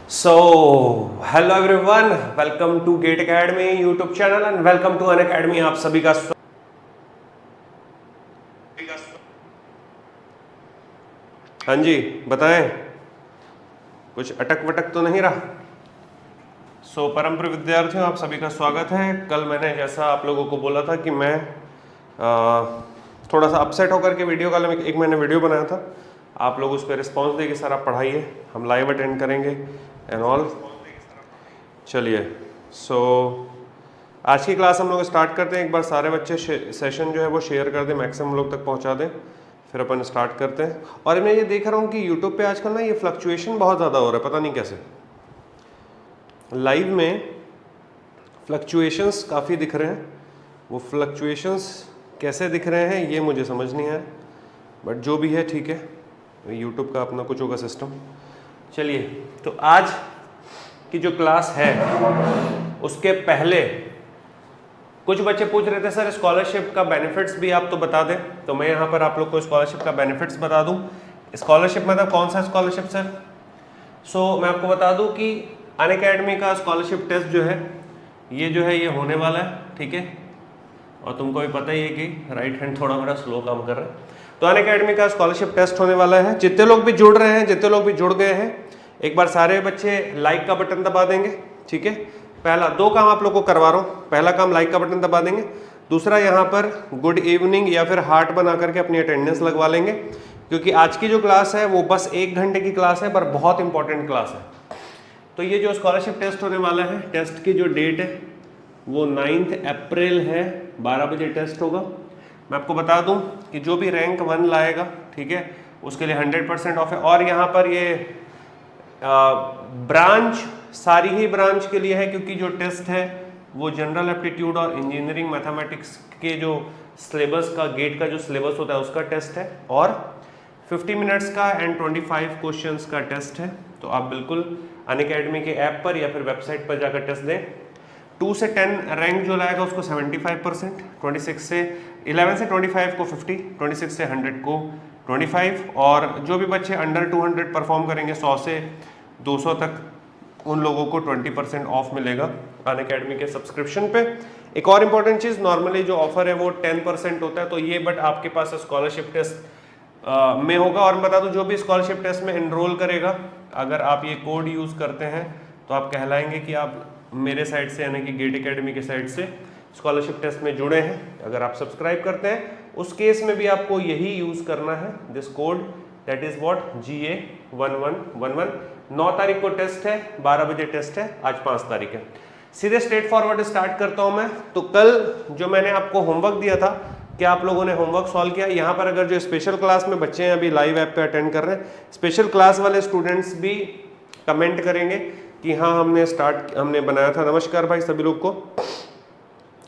So, hello everyone, welcome to Gate Academy YouTube channel and welcome to Unacademy। आप सभी का हाँ जी बताएं, कुछ अटक वटक तो नहीं रहा। परम प्रिय विद्यार्थियों, आप सभी का स्वागत है। कल मैंने जैसा आप लोगों को बोला था कि मैं थोड़ा सा अपसेट होकर के वीडियो कल एक मैंने वीडियो बनाया था, आप लोग उस पर रिस्पॉन्स दें कि सर आप पढ़ाइए, हम लाइव अटेंड करेंगे एंड ऑल। चलिए आज की क्लास हम लोग स्टार्ट करते हैं। एक बार सारे बच्चे सेशन जो है वो शेयर कर दें, मैक्सिमम लोग तक पहुंचा दें, फिर अपन स्टार्ट करते हैं। और मैं ये देख रहा हूँ कि यूट्यूब पे आजकल ना ये फ्लक्चुएशन बहुत ज़्यादा हो रहा है, पता नहीं कैसे। लाइव में फ्लक्चुएशंस काफ़ी दिख रहे हैं, वो फ्लक्चुएशंस कैसे दिख रहे हैं ये मुझे समझ नहीं आया, बट जो भी है ठीक है, यूट्यूब का अपना कुछ होगा सिस्टम। चलिए, तो आज की जो क्लास है उसके पहले कुछ बच्चे पूछ रहे थे सर स्कॉलरशिप का बेनिफिट्स भी आप तो बता दें, तो मैं यहाँ पर आप लोग को स्कॉलरशिप का बेनिफिट्स बता दूं। स्कॉलरशिप मतलब कौन सा स्कॉलरशिप सर? मैं आपको बता दूं कि अनअकैडमी का स्कॉलरशिप टेस्ट जो है ये होने वाला है, ठीक है। और तुमको भी पता ही है कि राइट हैंड थोड़ा मेरा स्लो काम कर रहा है। तो अनअकैडमी का स्कॉलरशिप टेस्ट होने वाला है। जितने लोग भी जुड़ रहे हैं, जितने लोग भी जुड़ गए हैं, एक बार सारे बच्चे लाइक का बटन दबा देंगे, ठीक है। पहला दो काम आप लोग को करवा रहा हूँ, पहला काम लाइक का बटन दबा देंगे, दूसरा यहाँ पर गुड इवनिंग या फिर हार्ट बना करके अपनी अटेंडेंस लगवा लेंगे, क्योंकि आज की जो क्लास है वो बस 1 घंटे की क्लास है, पर बहुत इंपॉर्टेंट क्लास है। तो ये जो स्कॉलरशिप टेस्ट होने वाला है, टेस्ट की जो डेट है वो 9 अप्रैल है, 12 बजे टेस्ट होगा। मैं आपको बता दूं कि जो भी रैंक 1 लाएगा, ठीक है, उसके लिए 100% ऑफ है। और यहाँ पर ये ब्रांच सारी ही ब्रांच के लिए है, क्योंकि जो टेस्ट है वो जनरल एप्टीट्यूड और इंजीनियरिंग मैथमेटिक्स के जो सिलेबस का गेट का जो सिलेबस होता है उसका टेस्ट है, और 50 मिनट्स का एंड 25 क्वेश्चंस का टेस्ट है। तो आप बिल्कुल अनअकैडमी के ऐप पर या फिर वेबसाइट पर जाकर टेस्ट दें। 2 से 10 रैंक जो लाएगा उसको 75%, 26 से 11 से 25 को 50, 26 से 100 को 25, और जो भी बच्चे अंडर 200 परफॉर्म करेंगे 100 से 200 तक, उन लोगों को 20% ऑफ मिलेगा अनअकैडमी के सब्सक्रिप्शन पे। एक और इम्पॉर्टेंट चीज़, नॉर्मली जो ऑफर है वो 10% होता है, तो ये बट आपके पास स्कॉलरशिप टेस्ट में होगा। और बता दूं, जो भी स्कॉलरशिप टेस्ट में एनरोल करेगा, अगर आप ये कोड यूज़ करते हैं तो आप कहलाएंगे कि आप मेरे साइड से यानी कि गेट अकेडमी के साइड से स्कॉलरशिप टेस्ट में जुड़े हैं। अगर आप सब्सक्राइब करते हैं उस केस में भी आपको यही यूज़ करना है, this code, that is what, GA1111। 9 तारीख को टेस्ट है, 12 बजे टेस्ट है, आज 5 तारीख है। सीधे स्ट्रेट फॉरवर्ड स्टार्ट करता हूं मैं। तो कल जो मैंने आपको होमवर्क दिया था, क्या आप लोगों ने होमवर्क सॉल्व किया? यहाँ पर अगर जो स्पेशल क्लास में बच्चे हैं अभी लाइव ऐप पे अटेंड कर रहे हैं, स्पेशल क्लास वाले स्टूडेंट्स भी कमेंट करेंगे कि हाँ हमने बनाया था। नमस्कार भाई सभी लोग को।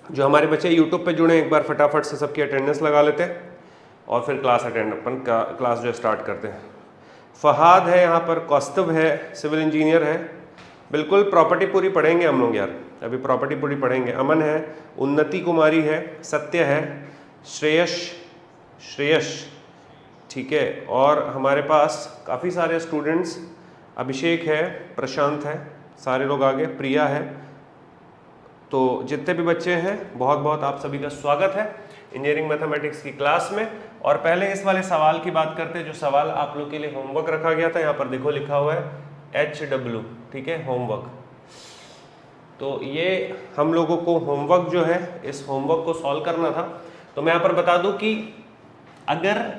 जो हमारे बच्चे यूट्यूब पे जुड़े, एक बार फटाफट से सबकी अटेंडेंस लगा लेते हैं और फिर क्लास जो स्टार्ट करते हैं। फहाद है यहाँ पर, कौस्तव है, सिविल इंजीनियर है, बिल्कुल प्रॉपर्टी पूरी पढ़ेंगे हम लोग यार, अभी प्रॉपर्टी पूरी पढ़ेंगे। अमन है, उन्नति कुमारी है, सत्य है, श्रेयस, ठीक है। और हमारे पास काफ़ी सारे स्टूडेंट्स, अभिषेक है, प्रशांत है, सारे लोग आगे, प्रिया है। तो जितने भी बच्चे हैं बहुत बहुत आप सभी का स्वागत है इंजीनियरिंग मैथमेटिक्स की क्लास में। और पहले इस वाले सवाल की बात करते हैं, जो सवाल आप लोग के लिए होमवर्क रखा गया था। यहाँ पर देखो लिखा हुआ है HW, ठीक है, होमवर्क। तो ये हम लोगों को होमवर्क जो है, इस होमवर्क को सॉल्व करना था। तो मैं यहाँ पर बता दूं कि अगर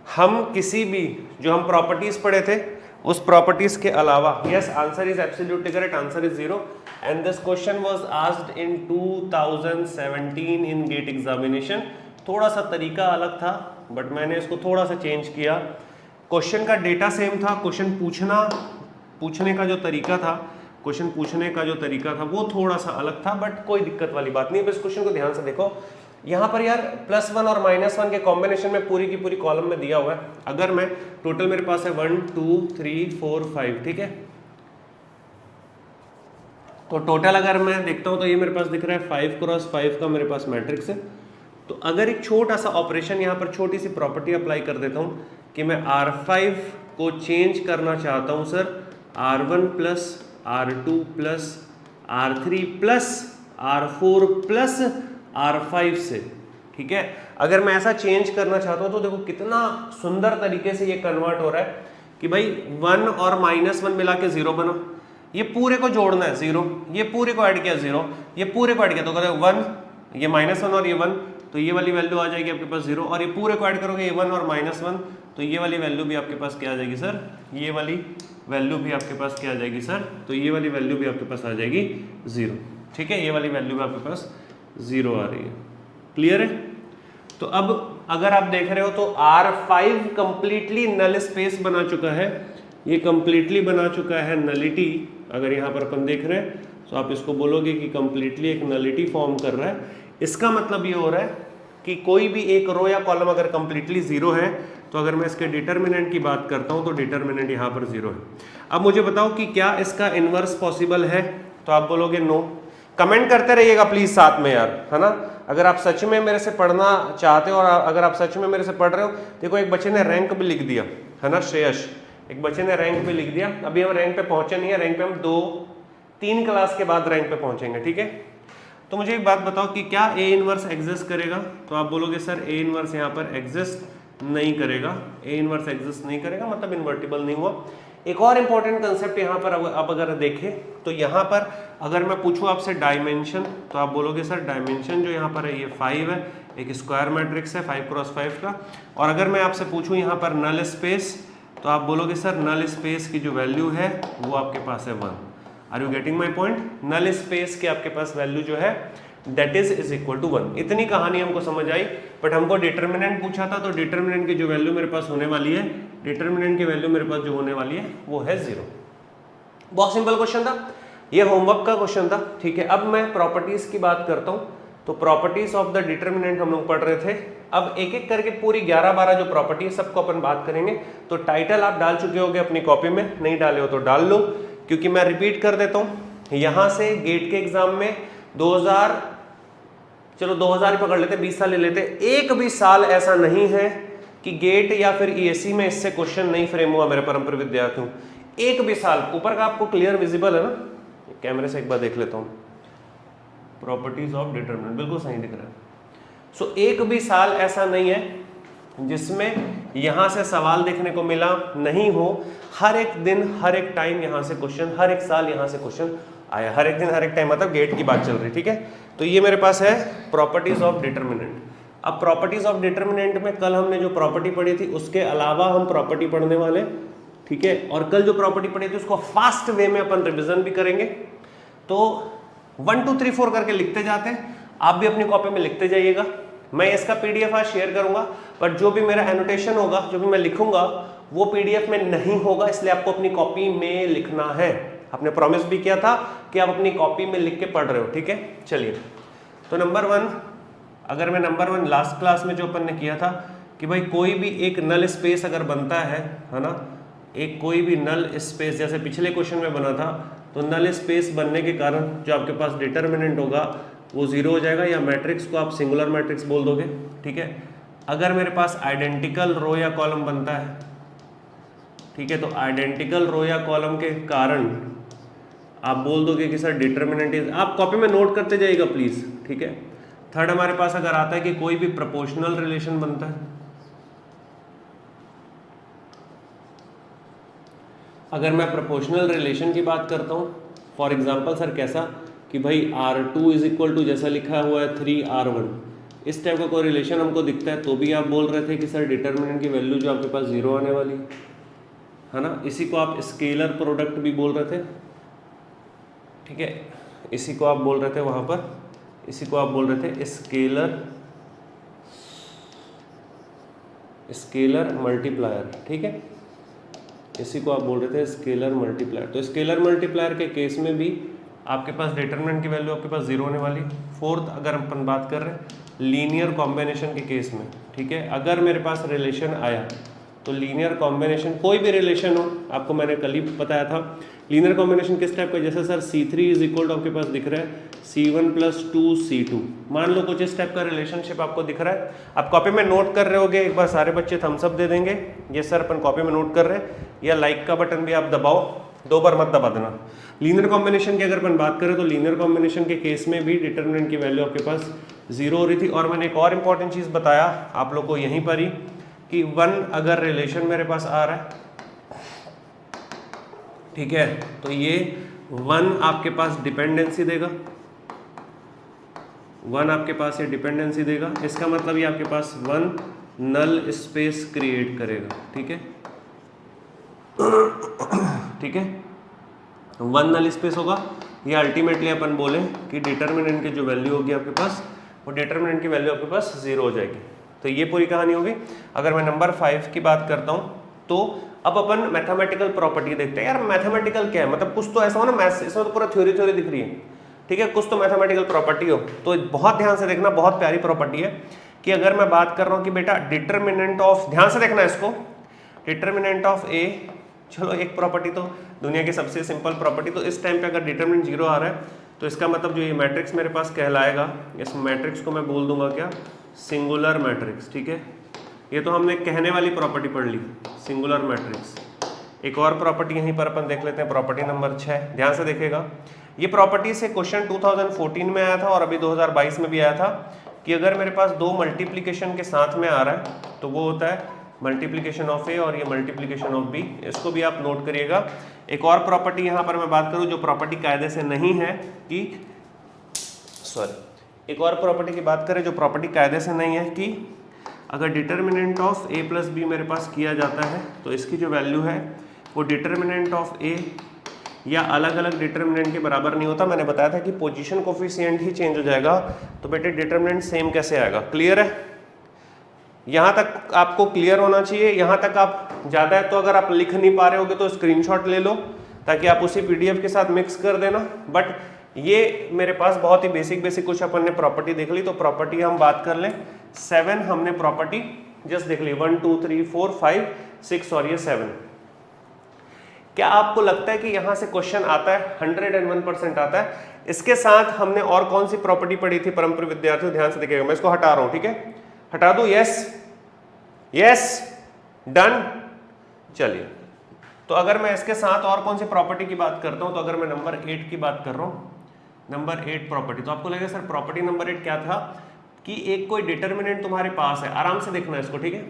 हम किसी भी जो हम प्रॉपर्टीज पढ़े थे उस प्रॉपर्टीज के अलावा, yes answer is absolutely correct, answer is 0 and this question was asked in 2017 in GATE examination. थोड़ा सा तरीका अलग था, बट मैंने इसको थोड़ा सा चेंज किया। क्वेश्चन का डेटा सेम था, क्वेश्चन पूछने का जो तरीका था, क्वेश्चन पूछने का जो तरीका था वो थोड़ा सा अलग था, बट कोई दिक्कत वाली बात नहीं है। बस क्वेश्चन को ध्यान से देखो, यहाँ पर यार +1 और -1 के कॉम्बिनेशन में पूरी की पूरी कॉलम में दिया हुआ है। अगर मैं टोटल मेरे पास है 1 2 3 4 5, ठीक है। तो टोटल अगर मैं देखता हूँ तो ये मेरे पास दिख रहा है 5 × 5 का मेरे पास मैट्रिक्स है। तो अगर एक छोटा सा ऑपरेशन यहाँ पर, छोटी सी प्रॉपर्टी अप्लाई कर देता हूँ कि मैं R5 को चेंज करना चाहता हूँ sir R1 plus R2 plus R3 plus R4 plus R5 से, ठीक है। अगर मैं ऐसा चेंज करना चाहता हूं तो देखो कितना सुंदर तरीके से ये कन्वर्ट हो रहा है कि भाई 1 और -1 मिला के 0 बना, ये पूरे को जोड़ना है 0, ये पूरे को ऐड किया 0, ये पूरे को ऐड किया तो कहते 1, ये -1 और ये 1, तो ये वाली वैल्यू आ जाएगी आपके पास 0, और ये पूरे को ऐड करोगे ये 1 और -1, तो ये वाली वैल्यू भी आपके पास क्या आ जाएगी सर, ये वाली वैल्यू भी आपके पास क्या आ जाएगी सर, तो ये वाली वैल्यू भी आपके पास आ जाएगी 0, ठीक है। ये वाली वैल्यू भी आपके पास 0 आ रही है, क्लियर है। तो अब अगर आप देख रहे हो तो R5 कंप्लीटली नल स्पेस बना चुका है, ये कंप्लीटली बना चुका है नलिटी। अगर यहाँ पर अपन देख रहे हैं तो आप इसको बोलोगे कि कंप्लीटली एक नलिटी फॉर्म कर रहा है। इसका मतलब ये हो रहा है कि कोई भी एक रो या कॉलम अगर कंप्लीटली 0 है तो अगर मैं इसके डिटर्मिनेंट की बात करता हूँ तो डिटर्मिनेंट यहाँ पर 0 है। अब मुझे बताओ कि क्या इसका इनवर्स पॉसिबल है, तो आप बोलोगे नो। कमेंट करते रहिएगा प्लीज साथ में यार, है ना। अगर आप सच में मेरे से पढ़ना चाहते हो और अगर आप सच में मेरे से पढ़ रहे हो, देखो एक बच्चे ने रैंक भी लिख दिया है ना, श्रेयस, एक बच्चे ने रैंक भी लिख दिया। अभी हम रैंक पे पहुंचे नहीं है, रैंक पे हम 2-3 क्लास के बाद रैंक पे पहुंचेंगे, ठीक है। तो मुझे एक बात बताओ कि क्या ए इनवर्स एग्जिस्ट करेगा, तो आप बोलोगे सर ए इनवर्स यहाँ पर एग्जिस्ट नहीं करेगा, ए इनवर्स एग्जिस्ट नहीं करेगा मतलब इन्वर्टिबल नहीं हुआ। एक और इंपॉर्टेंट कंसेप्ट यहाँ पर अब अगर देखें तो यहाँ पर अगर मैं पूछूं आपसे डायमेंशन, तो आप बोलोगे सर डायमेंशन जो यहाँ पर है ये 5 है, एक स्क्वायर मैट्रिक्स है 5x5 का। और अगर मैं आपसे पूछूं यहाँ पर नल स्पेस, तो आप बोलोगे सर नल स्पेस की जो वैल्यू है वो आपके पास है 1। Are you getting my point. Null space की आपके पास वैल्यू जो है दैट इज इक्वल टू 1। इतनी कहानी हमको समझ आई, बट हमको डिटर्मिनेंट पूछा था, तो डिटर्मिनेंट की जो वैल्यू मेरे पास होने वाली है, डिटर्मिनेंट की वैल्यू मेरे पास जो होने वाली है वो है 0। बहुत सिंपल क्वेश्चन था, ये होमवर्क का क्वेश्चन था, ठीक है। अब मैं प्रॉपर्टीज की बात करता हूँ, तो प्रॉपर्टीज ऑफ द डिटर्मिनेंट हम लोग पढ़ रहे थे। अब एक एक करके पूरी 11-12 जो प्रॉपर्टी है सबको अपन बात करेंगे। तो टाइटल आप डाल चुके होगे अपनी कॉपी में, नहीं डाले हो तो डाल लो, क्योंकि मैं रिपीट कर देता हूँ। यहाँ से गेट के एग्जाम में 2000 ही पकड़ लेते, 20 साल ले लेते, एक भी साल ऐसा नहीं है कि गेट या फिर ईएससी में इससे क्वेश्चन नहीं फ्रेम हुआ मेरे परम प्रिय विद्यार्थियों। एक भी साल, ऊपर का आपको क्लियर विजिबल है ना, कैमरे से एक बार देख लेता हूँ, प्रॉपर्टीज ऑफ डिटरमिनेंट बिल्कुल सही दिख रहा है। सो एक भी साल ऐसा नहीं है जिसमें यहां से सवाल देखने को मिला नहीं हो। हर एक दिन हर एक टाइम यहां से क्वेश्चन, हर एक साल यहां से क्वेश्चन आया, हर एक दिन हर एक टाइम, मतलब गेट की बात चल रही, ठीक है। तो ये मेरे पास है प्रॉपर्टीज ऑफ डिटरमिनेंट। अब प्रॉपर्टीज ऑफ डिटरमिनेंट में कल हमने जो प्रॉपर्टी पढ़ी थी उसके अलावा हम प्रॉपर्टी पढ़ने वाले, ठीक है। और कल जो प्रॉपर्टी पढ़ी थी उसको फास्ट वे में अपन रिविजन भी करेंगे। तो 1 2 3 4 करके लिखते जाते हैं, आप भी अपनी कॉपी में लिखते जाइएगा। मैं इसका पीडीएफ आज शेयर करूंगा, पर जो भी मेरा एनोटेशन होगा, जो भी मैं लिखूंगा वो पीडीएफ में नहीं होगा, इसलिए आपको अपनी कॉपी में लिखना है। आपने प्रॉमिस भी किया था कि आप अपनी कॉपी में लिख के पढ़ रहे हो, ठीक है। चलिए, तो नंबर 1, अगर मैं नंबर 1 लास्ट क्लास में जो अपन ने किया था कि भाई कोई भी एक नल स्पेस अगर बनता है ना, एक कोई भी नल स्पेस जैसे पिछले क्वेश्चन में बना था, तो नल स्पेस बनने के कारण जो आपके पास डिटर्मिनेंट होगा वो 0 हो जाएगा, या मैट्रिक्स को आप सिंगुलर मैट्रिक्स बोल दोगे, ठीक है। अगर मेरे पास आइडेंटिकल रो या कॉलम बनता है, ठीक है, तो आइडेंटिकल रो या कॉलम के कारण आप बोल दोगे कि सर डिटर्मिनेंट इज, आप कॉपी में नोट करते जाइएगा प्लीज, ठीक है। थर्ड हमारे पास अगर आता है कि कोई भी प्रोपोर्शनल रिलेशन बनता है, अगर मैं प्रोपोर्शनल रिलेशन की बात करता हूँ, फॉर एग्जांपल सर कैसा कि भाई R2 इज इक्वल टू जैसा लिखा हुआ है 3R1, इस टाइप का कोई रिलेशन हमको दिखता है, तो भी आप बोल रहे थे कि सर डिटर्मिनेंट की वैल्यू जो आपके पास 0 आने वाली है ना। इसी को आप स्केलर प्रोडक्ट भी बोल रहे थे, ठीक है, इसी को आप बोल रहे थे वहाँ पर, इसी को आप बोल रहे थे स्केलर मल्टीप्लायर, ठीक है, इसी को आप बोल रहे थे स्केलर मल्टीप्लायर। तो स्केलर मल्टीप्लायर के केस में भी आपके पास डिटर्मिनेंट की वैल्यू आपके पास 0 होने वाली। फोर्थ, अगर अपन बात कर रहे हैं लीनियर कॉम्बिनेशन के केस में, ठीक है, अगर मेरे पास रिलेशन आया तो लीनियर कॉम्बिनेशन, कोई भी रिलेशन हो, आपको मैंने कल ही बताया था लीनियर कॉम्बिनेशन किस टाइप का, जैसे sir C3 is equal to आपके पास दिख रहा है C1 + 2C2, मान लो कुछ इस टाइप का रिलेशनशिप आपको दिख रहा है। आप कॉपी में नोट कर रहे होगे, एक बार सारे बच्चे थम्स अप दे देंगे, ये सर अपन कॉपी में नोट कर रहे हैं, या लाइक का बटन भी आप दबाओ, 2 पर मत दबा देना। लीनियर कॉम्बिनेशन की अगर अपन बात करें तो लीनियर कॉम्बिनेशन के केस में भी डिटर्मिनेंट की वैल्यू आपके पास 0 हो रही थी। और मैंने एक और इंपॉर्टेंट चीज़ बताया आप लोग को यहीं पर ही कि 1 अगर रिलेशन मेरे पास आ रहा है, ठीक है, तो ये 1 आपके पास डिपेंडेंसी देगा, 1 आपके पास ये डिपेंडेंसी देगा। इसका मतलब ये आपके पास 1 नल स्पेस क्रिएट करेगा। ठीक है, ठीक है, 1 नल स्पेस होगा। ये अल्टीमेटली अपन बोले कि डिटर्मिनेंट की जो वैल्यू होगी आपके पास, वो डिटर्मिनेंट की वैल्यू आपके पास 0 हो जाएगी। तो ये पूरी कहानी होगी। अगर मैं नंबर 5 की बात करता हूँ तो अब अपन मैथमेटिकल प्रॉपर्टी देखते हैं। यार मैथमेटिकल क्या है, मतलब कुछ तो ऐसा हो ना, मैथ्स इसमें तो पूरा थ्योरी दिख रही है, ठीक है, कुछ तो मैथमेटिकल प्रॉपर्टी हो। तो बहुत ध्यान से देखना, बहुत प्यारी प्रॉपर्टी है कि अगर मैं बात कर रहा हूँ कि बेटा डिटर्मिनेंट ऑफ, ध्यान से देखना इसको, डिटर्मिनेंट ऑफ ए, चलो एक प्रॉपर्टी तो दुनिया की सबसे सिंपल प्रॉपर्टी, तो इस टाइम पे अगर डिटर्मिनेंट 0 आ रहा है तो इसका मतलब जो ये मैट्रिक्स मेरे पास कहलाएगा, इस मैट्रिक्स को मैं बोल दूंगा क्या, सिंगुलर मैट्रिक्स। ठीक है, ये तो हमने कहने वाली प्रॉपर्टी पढ़ ली, सिंगुलर मैट्रिक्स। एक और प्रॉपर्टी यहीं पर अपन देख लेते हैं, प्रॉपर्टी नंबर 6। ध्यान से देखिएगा, ये प्रॉपर्टी से क्वेश्चन 2014 में आया था और अभी 2022 में भी आया था कि अगर मेरे पास 2 मल्टीप्लिकेशन के साथ में आ रहा है तो वो होता है मल्टीप्लिकेशन ऑफ ए और ये मल्टीप्लिकेशन ऑफ बी। इसको भी आप नोट करिएगा। एक और प्रॉपर्टी यहाँ पर मैं बात करूँ जो प्रॉपर्टी कायदे से नहीं है कि, सॉरी, एक और प्रॉपर्टी की बात करें जो प्रॉपर्टी कायदे से नहीं है कि अगर determinant of A plus B मेरे पास किया जाता है तो इसकी जो वैल्यू है वो डिटर्मिनेंट ऑफ ए या अलग अलग डिटर्मिनेंट के बराबर नहीं होता। मैंने बताया था कि पोजीशन कोफिशिएंट ही चेंज हो जाएगा, तो बेटे डिटर्मिनेंट सेम कैसे आएगा। क्लियर है, यहाँ तक आपको क्लियर होना चाहिए। यहाँ तक आप ज़्यादा है तो अगर आप लिख नहीं पा रहे होगे तो स्क्रीनशॉट ले लो ताकि आप उसी पीडीएफ के साथ मिक्स कर देना। बट ये मेरे पास बहुत ही बेसिक कुछ अपन ने प्रॉपर्टी देख ली। तो प्रॉपर्टी हम बात कर लें, 7 हमने प्रॉपर्टी जस्ट देख ली, 1 2 3 4 5 6 और ये 7। क्या आपको लगता है कि यहाँ से क्वेश्चन आता है? 101% आता है। इसके साथ हमने और कौन सी प्रॉपर्टी पढ़ी थी परमप्रिय विद्यार्थियों? ध्यान से देखिएगा, मैं इसको हटा रहा हूँ, ठीक है, हटा दूं, यस यस डन। चलिए, तो अगर मैं इसके साथ और कौन सी प्रॉपर्टी की बात करता हूं, तो अगर मैं नंबर 8 की बात कर रहा हूं, नंबर 8 प्रॉपर्टी, तो आपको लगेगा सर प्रॉपर्टी नंबर 8 क्या था कि एक कोई डिटर्मिनेंट तुम्हारे पास है। आराम से देखना इसको, ठीक है।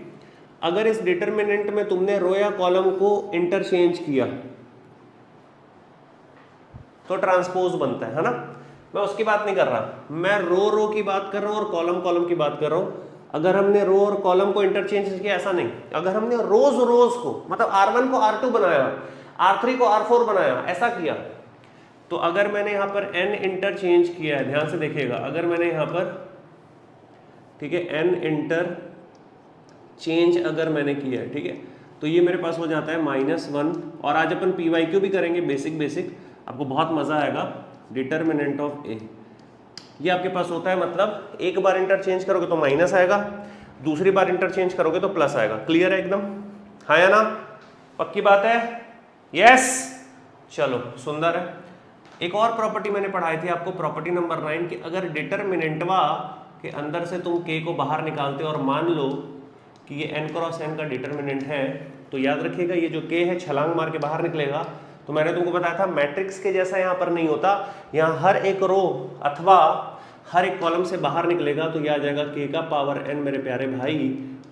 अगर इस डिटर्मिनेंट में तुमने रो या कॉलम को इंटरचेंज किया तो ट्रांसपोज बनता है ना। मैं उसकी बात नहीं कर रहा, मैं रो की बात कर रहा हूं और कॉलम की बात कर रहा हूं। अगर हमने रो और कॉलम को इंटरचेंज किया, ऐसा नहीं, अगर हमने रोज को, मतलब R1 को R2 बनाया, R3 को R4 बनाया, ऐसा किया, तो अगर मैंने यहाँ पर n इंटरचेंज किया है, ध्यान से देखिएगा, अगर मैंने यहाँ पर, ठीक है, n इंटरचेंज अगर मैंने किया है, ठीक है, तो ये मेरे पास हो जाता है -1। और आज अपन PYQ भी करेंगे, बेसिक, आपको बहुत मजा आएगा। डिटर्मिनेंट ऑफ ए, ये आपके पास होता है, मतलब एक बार इंटरचेंज करोगे तो माइनस आएगा, दूसरी बार इंटरचेंज करोगे तो प्लस आएगा। क्लियर है एकदम, हाँ या ना, पक्की बात है, यस। चलो सुंदर है। एक और प्रॉपर्टी मैंने पढ़ाई थी आपको, प्रॉपर्टी नंबर 9 कि अगर डिटर्मिनेंटवा के अंदर से तुम k को बाहर निकालते हो और मान लो कि ये n क्रॉस n का डिटर्मिनेंट है, तो याद रखिएगा ये जो k है छलांग मार के बाहर निकलेगा। तो मैंने तुमको बताया था मैट्रिक्स के जैसा यहाँ पर नहीं होता, यहाँ हर एक रो अथवा हर एक कॉलम से बाहर निकलेगा, तो यह आ जाएगा k का पावर n मेरे प्यारे भाई,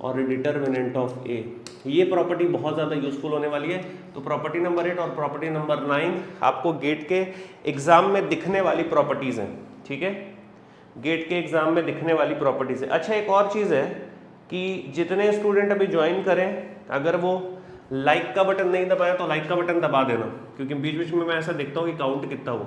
और डिटर्मिनेंट ऑफ a। ये प्रॉपर्टी बहुत ज़्यादा यूजफुल होने वाली है। तो प्रॉपर्टी नंबर 8 और प्रॉपर्टी नंबर 9 आपको गेट के एग्जाम में दिखने वाली प्रॉपर्टीज़ हैं, ठीक है, गेट के एग्जाम में दिखने वाली प्रॉपर्टीज़ है। अच्छा, एक और चीज़ है कि जितने स्टूडेंट अभी ज्वाइन करें, अगर वो लाइक का बटन नहीं दबाया तो लाइक का बटन दबा देना, क्योंकि बीच में मैं ऐसा देखता हूँ कि काउंट कितना हुआ।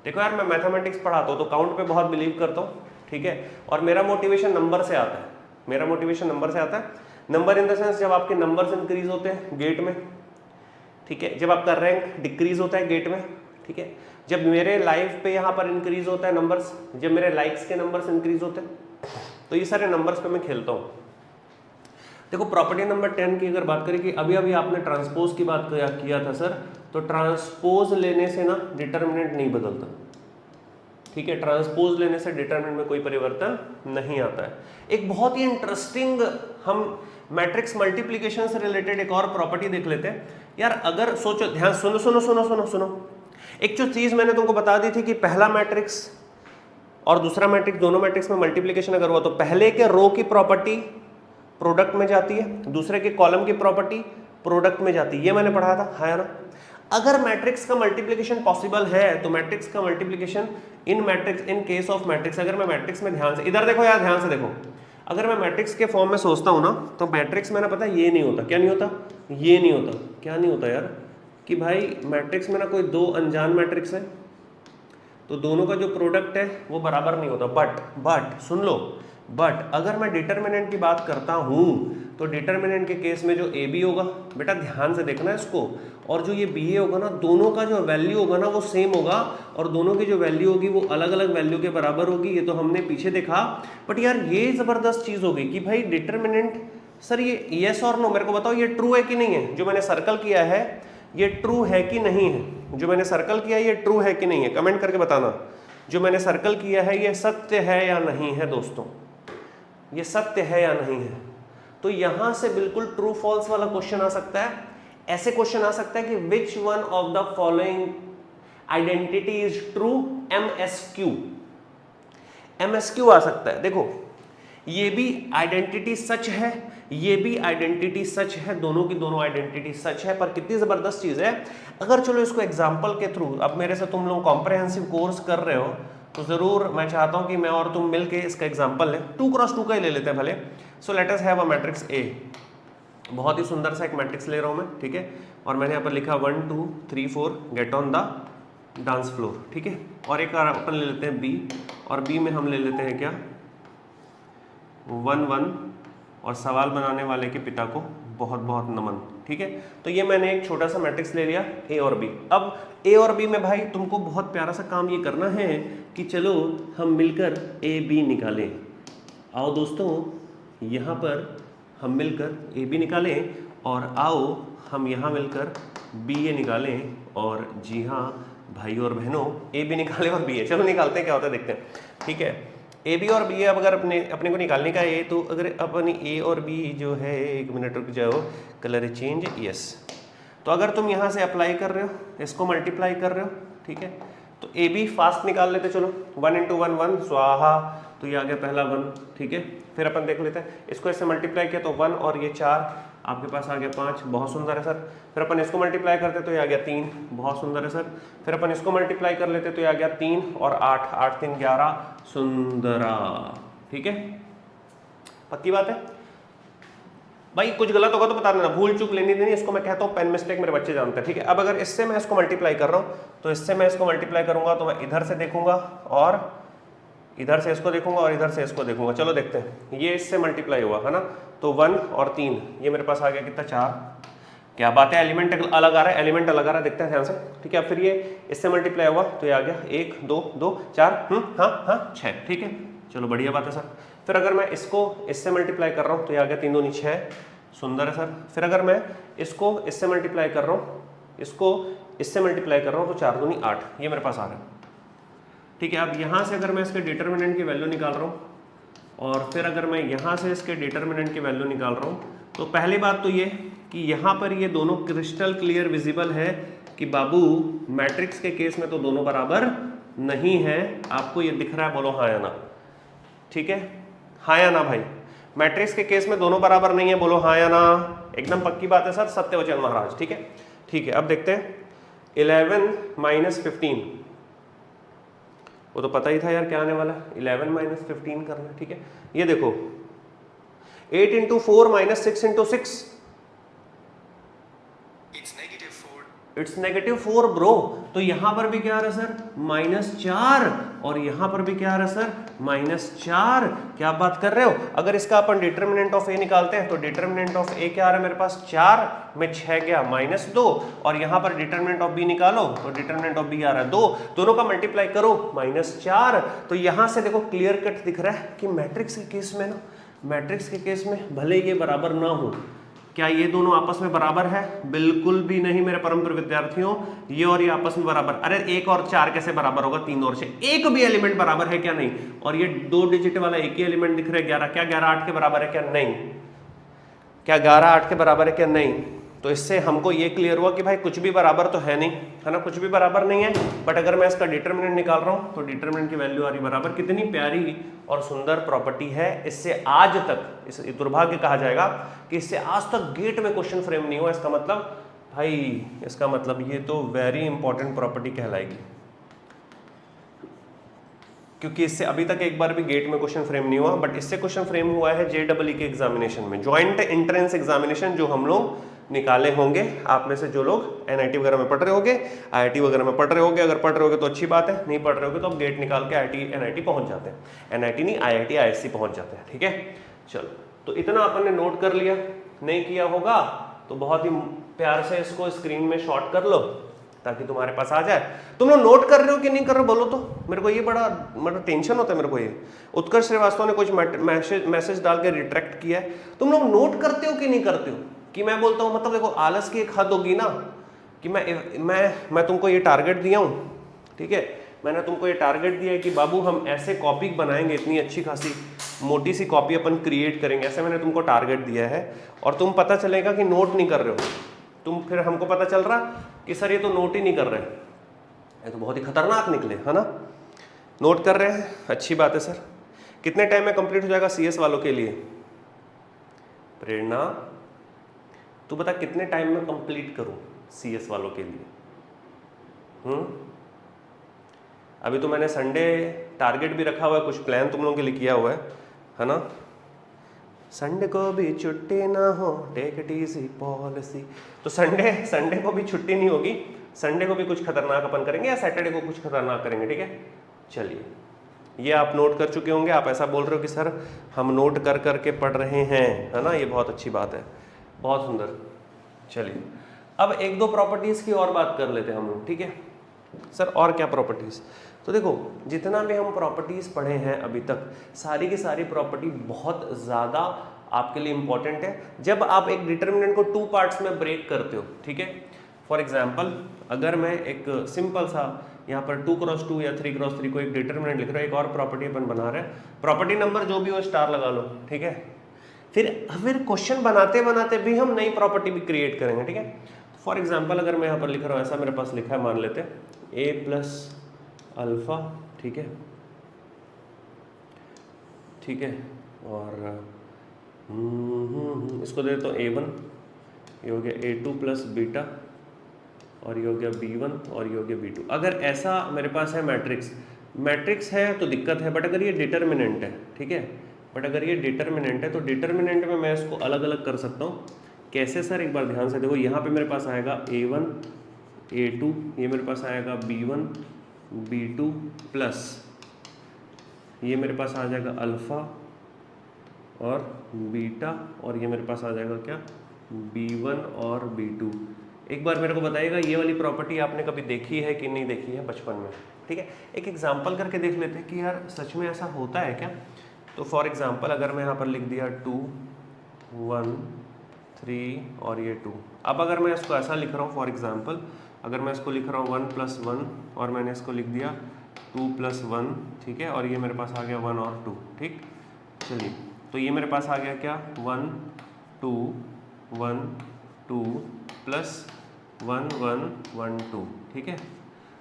देखो यार, मैं मैथमेटिक्स पढ़ाता हूँ तो काउंट पे बहुत बिलीव करता हूँ, ठीक है, और मेरा मोटिवेशन नंबर से आता है, मेरा मोटिवेशन नंबर से आता है। नंबर इन द सेंस जब आपके नंबर्स इंक्रीज होते हैं गेट में, ठीक है, जब आपका रैंक डिक्रीज होता है गेट में, ठीक है, जब मेरे लाइफ पे यहाँ पर इंक्रीज होता है नंबर्स, जब मेरे लाइक्स के नंबर्स इंक्रीज होते हैं, तो ये सारे नंबर्स पे मैं खेलता हूँ। देखो प्रॉपर्टी नंबर 10 की अगर बात करें कि अभी आपने ट्रांसपोज की बात किया था सर, तो ट्रांसपोज लेने से ना डिटर्मिनेंट नहीं बदलता, ठीक है, ट्रांसपोज लेने से डिटर्मिनेंट में कोई परिवर्तन नहीं आता है। एक बहुत ही इंटरेस्टिंग हम मैट्रिक्स मल्टीप्लीकेशन से रिलेटेड एक और प्रॉपर्टी देख लेते हैं यार। अगर सोचो, ध्यान सुनो सुनो सुनो सुनो सुनो, एक जो चीज मैंने तुमको बता दी थी कि पहला मैट्रिक्स और दूसरा मैट्रिक्स, दोनों मैट्रिक्स में मल्टीप्लीकेशन अगर हुआ तो पहले के रो की प्रॉपर्टी प्रोडक्ट में जाती है, दूसरे के कॉलम की प्रॉपर्टी प्रोडक्ट में जाती है, ये मैंने पढ़ा था, है ना। अगर मैट्रिक्स का मल्टीप्लिकेशन पॉसिबल है तो मैट्रिक्स का multiplication in matrix, in case of matrix, अगर मैं मैट्रिक्स में ध्यान से, इधर देखो यार, ध्यान से देखो, अगर मैं मैट्रिक्स के फॉर्म में सोचता हूं ना तो मैट्रिक्स में ना, पता है ये नहीं होता, क्या नहीं होता, ये नहीं होता, क्या नहीं होता यार, कि भाई मैट्रिक्स में ना कोई दो अनजान मैट्रिक्स है तो दोनों का जो प्रोडक्ट है वो बराबर नहीं होता। बट सुन लो, बट अगर मैं डिटर्मिनेंट की बात करता हूं तो डिटर्मिनेंट के केस में जो ए बी होगा, बेटा ध्यान से देखना इसको, और जो ये बी ए होगा ना, दोनों का जो वैल्यू होगा ना वो सेम होगा, और दोनों की जो वैल्यू होगी वो अलग अलग वैल्यू के बराबर होगी। ये तो हमने पीछे देखा। बट यार ये जबरदस्त चीज होगी कि भाई डिटर्मिनेंट, सर ये यस और नो, मेरे को बताओ ये ट्रू है कि नहीं है, जो मैंने सर्कल किया है ये ट्रू है कि नहीं है, जो मैंने सर्कल किया है ये ट्रू है कि नहीं है, कमेंट करके बताना। जो मैंने सर्कल किया है ये सत्य है या नहीं है दोस्तों, ये सत्य है या नहीं है। तो यहां से बिल्कुल ट्रू फॉल्स वाला क्वेश्चन आ सकता है। ऐसे क्वेश्चन आ सकता है कि which one of the following identity is true, MSQ आ सकता है। देखो ये भी आइडेंटिटी सच है, ये भी आइडेंटिटी सच है, दोनों की दोनों आइडेंटिटी सच है। पर कितनी जबरदस्त चीज है, अगर चलो इसको एग्जाम्पल के थ्रू, अब मेरे से तुम लोग कॉम्प्रहेंसिव कोर्स कर रहे हो तो जरूर मैं चाहता हूं कि मैं और तुम मिलके इसका एग्जाम्पल लें। 2x2 का ही ले लेते हैं भले। सो let us have a matrix A, बहुत ही सुंदर सा एक मैट्रिक्स ले रहा हूं मैं, ठीक है, और मैंने यहाँ पर लिखा 1 2 3 4 get on the dance floor, ठीक है। और एक अपन ले लेते हैं बी, और बी में हम ले लेते हैं क्या 1 1, और सवाल बनाने वाले के पिता को बहुत बहुत नमन, ठीक है। तो ये मैंने एक छोटा सा मैट्रिक्स ले लिया ए और बी। अब ए और बी में भाई तुमको बहुत प्यारा सा काम ये करना है कि चलो हम मिलकर ए बी निकालें। आओ दोस्तों, यहाँ पर हम मिलकर ए बी निकालें, और आओ हम यहाँ मिलकर बी ए निकालें। और जी हाँ भाई और बहनों, ए बी निकालें और बी ए, चलो निकालते हैं क्या होता है देखते हैं, ठीक है। ए बी और बी ए अब अगर अपने को निकालने का है तो अगर अपनी ए और बी जो है, एक मिनट रुक जाओ, कलर चेंज, यस। तो अगर तुम यहाँ से अप्लाई कर रहे हो, इसको मल्टीप्लाई कर रहे हो, ठीक है, तो ए बी फास्ट निकाल लेते, चलो 1 × 1 1 स्वाहा, तो ये आ गया पहला 1, ठीक है। फिर अपन देख लेते हैं, इसको ऐसे मल्टीप्लाई किया तो 1 और ये 4, आपके पास आ गया 5, बहुत सुंदर है सर। फिर अपन इसको मल्टीप्लाई करते तो ये आ गया 3, बहुत सुंदर है सर। फिर अपन इसको मल्टीप्लाई कर लेते तो ये आ गया 3 और 8, 8 3 11, सुंदरा, ठीक है। पक्की बात है भाई, कुछ गलत होगा तो बता देना, भूल चूक लेनी देनी, इसको मैं कहता हूँ पेन मिस्टेक, मेरे बच्चे जानते हैं, ठीक है। अब अगर इससे मैं इसको मल्टीप्लाई कर रहा हूँ तो इससे मैं इसको मल्टीप्लाई करूंगा तो मैं इधर से देखूंगा और इधर से इसको देखूंगा और इधर से इसको देखूंगा। चलो देखते हैं, ये इससे मल्टीप्लाई हुआ है ना, तो 1 और 3, ये मेरे पास आ गया कितना 4, क्या बात है, एलिमेंट अलग आ रहा है, एलिमेंट अलग आ रहा है, देखते हैं ध्यान से, ठीक है। फिर ये इससे मल्टीप्लाई हुआ तो ये आ गया 1 2 2 4, हाँ 6, ठीक है, चलो बढ़िया बात है सर। फिर अगर मैं इसको इससे मल्टीप्लाई कर रहा हूँ तो ये आ गया 3 दूनी 6, सुंदर है सर। फिर अगर मैं इसको इससे मल्टीप्लाई कर रहा हूँ, इसको इससे मल्टीप्लाई कर रहा हूँ तो 4 दूनी 8, ये मेरे पास आ रहा है, ठीक है। अब यहाँ से अगर मैं इसके डिटर्मिनेंट की वैल्यू निकाल रहा हूँ और फिर अगर मैं यहाँ से इसके डिटर्मिनेंट की वैल्यू निकाल रहा हूँ, तो पहली बात तो ये कि यहाँ पर ये दोनों क्रिस्टल क्लियर विजिबल है कि बाबू मैट्रिक्स के केस में तो दोनों बराबर नहीं है। आपको ये दिख रहा है, बोलो हाँ या ना, ठीक है, हाँ या ना भाई। मैट्रिक्स के केस में दोनों बराबर नहीं है, बोलो हाँ या ना, एकदम पक्की बात है सर, सत्यवचन महाराज, ठीक है। ठीक है, अब देखते हैं 11 - 15, वो तो पता ही था यार क्या आने वाला, 11 - 15 करना, ठीक है। ये देखो 8 × 4 - 6 × 6, इट्स -4 ब्रो। तो यहां पर भी क्या आ रहा है सर -4, और यहां पर भी क्या आ रहा है सर -4। क्या आप बात कर रहे हो। अगर इसका अपन डिटर्मिनेंट ऑफ ए निकालते हैं तो डिटर्मिनेंट ऑफ ए क्या आ रहा है मेरे पास, 4 में 6 गया -2, और यहां पर डिटर्मिनेंट ऑफ बी निकालो तो डिटर्मिनेंट ऑफ बी आ रहा है 2, दोनों का मल्टीप्लाई करो -4। तो यहां से देखो क्लियर कट दिख रहा है कि मैट्रिक्स के केस में ना, मैट्रिक्स के केस में भले ये बराबर ना हो, क्या ये दोनों आपस में बराबर है, बिल्कुल भी नहीं मेरे परम प्रिय विद्यार्थियों, ये और ये आपस में बराबर, अरे 1 और 4 कैसे बराबर होगा, 3 और 6, एक भी एलिमेंट बराबर है क्या, नहीं। और ये 2 डिजिट वाला एक ही एलिमेंट दिख रहा है 11, क्या 11 8 के बराबर है क्या, नहीं। क्या 11 8 के बराबर है क्या? नहीं। तो इससे हमको ये क्लियर हुआ कि भाई कुछ भी बराबर तो है नहीं, है ना, कुछ भी बराबर नहीं है। बट अगर मैं इसका डिटरमिनेंट निकाल रहा हूँ तो डिटरमिनेंट की वैल्यू आ रही बराबर। कितनी प्यारी और सुंदर प्रॉपर्टी है। इससे आज तक, इस दुर्भाग्य कहा जाएगा कि इससे आज तक गेट में क्वेश्चन फ्रेम नहीं हुआ। इसका मतलब भाई, इसका मतलब ये तो वेरी इंपॉर्टेंट प्रॉपर्टी कहलाएगी, क्योंकि इससे अभी तक एक बार भी गेट में क्वेश्चन फ्रेम नहीं हुआ। बट इससे क्वेश्चन फ्रेम हुआ है JEE के एग्जामिनेशन में, ज्वाइंट एंट्रेंस एग्जामिनेशन, जो हम लोग निकाले होंगे। आप में से जो लोग NIT वगैरह में पढ़ रहे होंगे, IIT वगैरह में पढ़ रहे होंगे, अगर पढ़ रहे होगे तो अच्छी बात है, नहीं पढ़ रहे होगे तो आप गेट निकाल के IIT NIT पहुंच जाते हैं, NIT नहीं IIT ISC पहुंच जाते हैं। ठीक है, चलो, तो इतना अपन ने नोट कर लिया। नहीं किया होगा तो बहुत ही प्यार से इसको स्क्रीन में शॉर्ट कर लो ताकि तुम्हारे पास आ जाए। तुम लोग नोट कर रहे हो कि नहीं कर रहे हो बोलो तो, मेरे को ये बड़ा मतलब टेंशन होता है मेरे को। ये उत्कर्ष श्रीवास्तव ने कुछ मैसेज डाल के रिट्रैक्ट किया है। तुम लोग नोट करते हो कि नहीं करते हो? कि मैं बोलता हूँ, मतलब देखो आलस की एक हद होगी ना, कि मैं तुमको ये टारगेट दिया हूँ, ठीक है, मैंने तुमको ये टारगेट दिया है कि बाबू हम ऐसे कॉपी बनाएंगे, इतनी अच्छी खासी मोटी सी कॉपी अपन क्रिएट करेंगे, ऐसे मैंने तुमको टारगेट दिया है, और तुम पता चलेगा कि नोट नहीं कर रहे हो। तुम फिर हमको पता चल रहा कि सर ये तो नोट ही नहीं कर रहे, ये तो बहुत ही खतरनाक निकले, है ना। नोट कर रहे हैं, अच्छी बात है सर। कितने टाइम में कंप्लीट हो जाएगा CS वालों के लिए? प्रेरणा, तू बता कितने टाइम में कंप्लीट करूं CS वालों के लिए? अभी तो मैंने संडे टारगेट भी रखा हुआ है, कुछ प्लान तुम लोगों के लिए किया हुआ है ना। संडे को भी छुट्टी ना हो, टेक इट इजी पॉलिसी। तो संडे को भी छुट्टी नहीं होगी, संडे को भी कुछ खतरनाक अपन करेंगे, या सैटरडे को कुछ खतरनाक करेंगे। ठीक है, चलिए, ये आप नोट कर चुके होंगे। आप ऐसा बोल रहे हो कि सर हम नोट कर करके पढ़ रहे हैं, है ना, ये बहुत अच्छी बात है, बहुत सुंदर। चलिए, अब एक दो प्रॉपर्टीज की और बात कर लेते हैं हम लोग। ठीक है सर, और क्या प्रॉपर्टीज? तो देखो, जितना भी हम प्रॉपर्टीज पढ़े हैं अभी तक, सारी की सारी प्रॉपर्टी बहुत ज़्यादा आपके लिए इंपॉर्टेंट है। जब आप एक डिटर्मिनेंट को 2 पार्ट्स में ब्रेक करते हो, ठीक है, फॉर एग्जाम्पल अगर मैं एक सिंपल सा यहाँ पर 2x2 या 3x3 को एक डिटर्मिनेंट लिख रहा हूँ, एक और प्रॉपर्टी अपन बना रहे हैं, प्रॉपर्टी नंबर जो भी हो स्टार लगा लो। ठीक है, फिर क्वेश्चन बनाते बनाते भी हम नई प्रॉपर्टी भी क्रिएट करेंगे। ठीक है, फॉर एग्जाम्पल अगर मैं यहाँ पर लिख रहा हूँ, ऐसा मेरे पास लिखा है, मान लेते हैं a+α, ठीक है, ठीक है, और इसको दे देता हूँ a1, ये हो गया a2 + β, और ये हो गया b1, और ये हो गया b2। अगर ऐसा मेरे पास है मैट्रिक्स है तो दिक्कत है, बट अगर ये डिटर्मिनेंट है, ठीक है, बट अगर ये डिटर्मिनेंट है तो डिटर्मिनेंट में मैं इसको अलग अलग कर सकता हूँ। कैसे सर? एक बार ध्यान से देखो, यहाँ पे मेरे पास आएगा a1 a2, ये मेरे पास आएगा b1 b2 प्लस ये मेरे पास आ जाएगा अल्फ़ा और बीटा, और ये मेरे पास आ जाएगा क्या, b1 और b2। एक बार मेरे को बताइएगा, ये वाली प्रॉपर्टी आपने कभी देखी है कि नहीं देखी है बचपन में? ठीक है, एक एग्जांपल करके देख लेते हैं कि यार सच में ऐसा होता है क्या। तो फॉर एग्जांपल अगर मैं यहाँ पर लिख दिया 2 1 3 और ये 2, अब अगर मैं इसको ऐसा लिख रहा हूँ, फॉर एग्जांपल अगर मैं इसको लिख रहा हूँ 1 + 1 और मैंने इसको लिख दिया 2 + 1, ठीक है, और ये मेरे पास आ गया 1 और 2। ठीक, चलिए, तो ये मेरे पास आ गया क्या, 1 2 1 2 प्लस 1 1 1 2। ठीक है,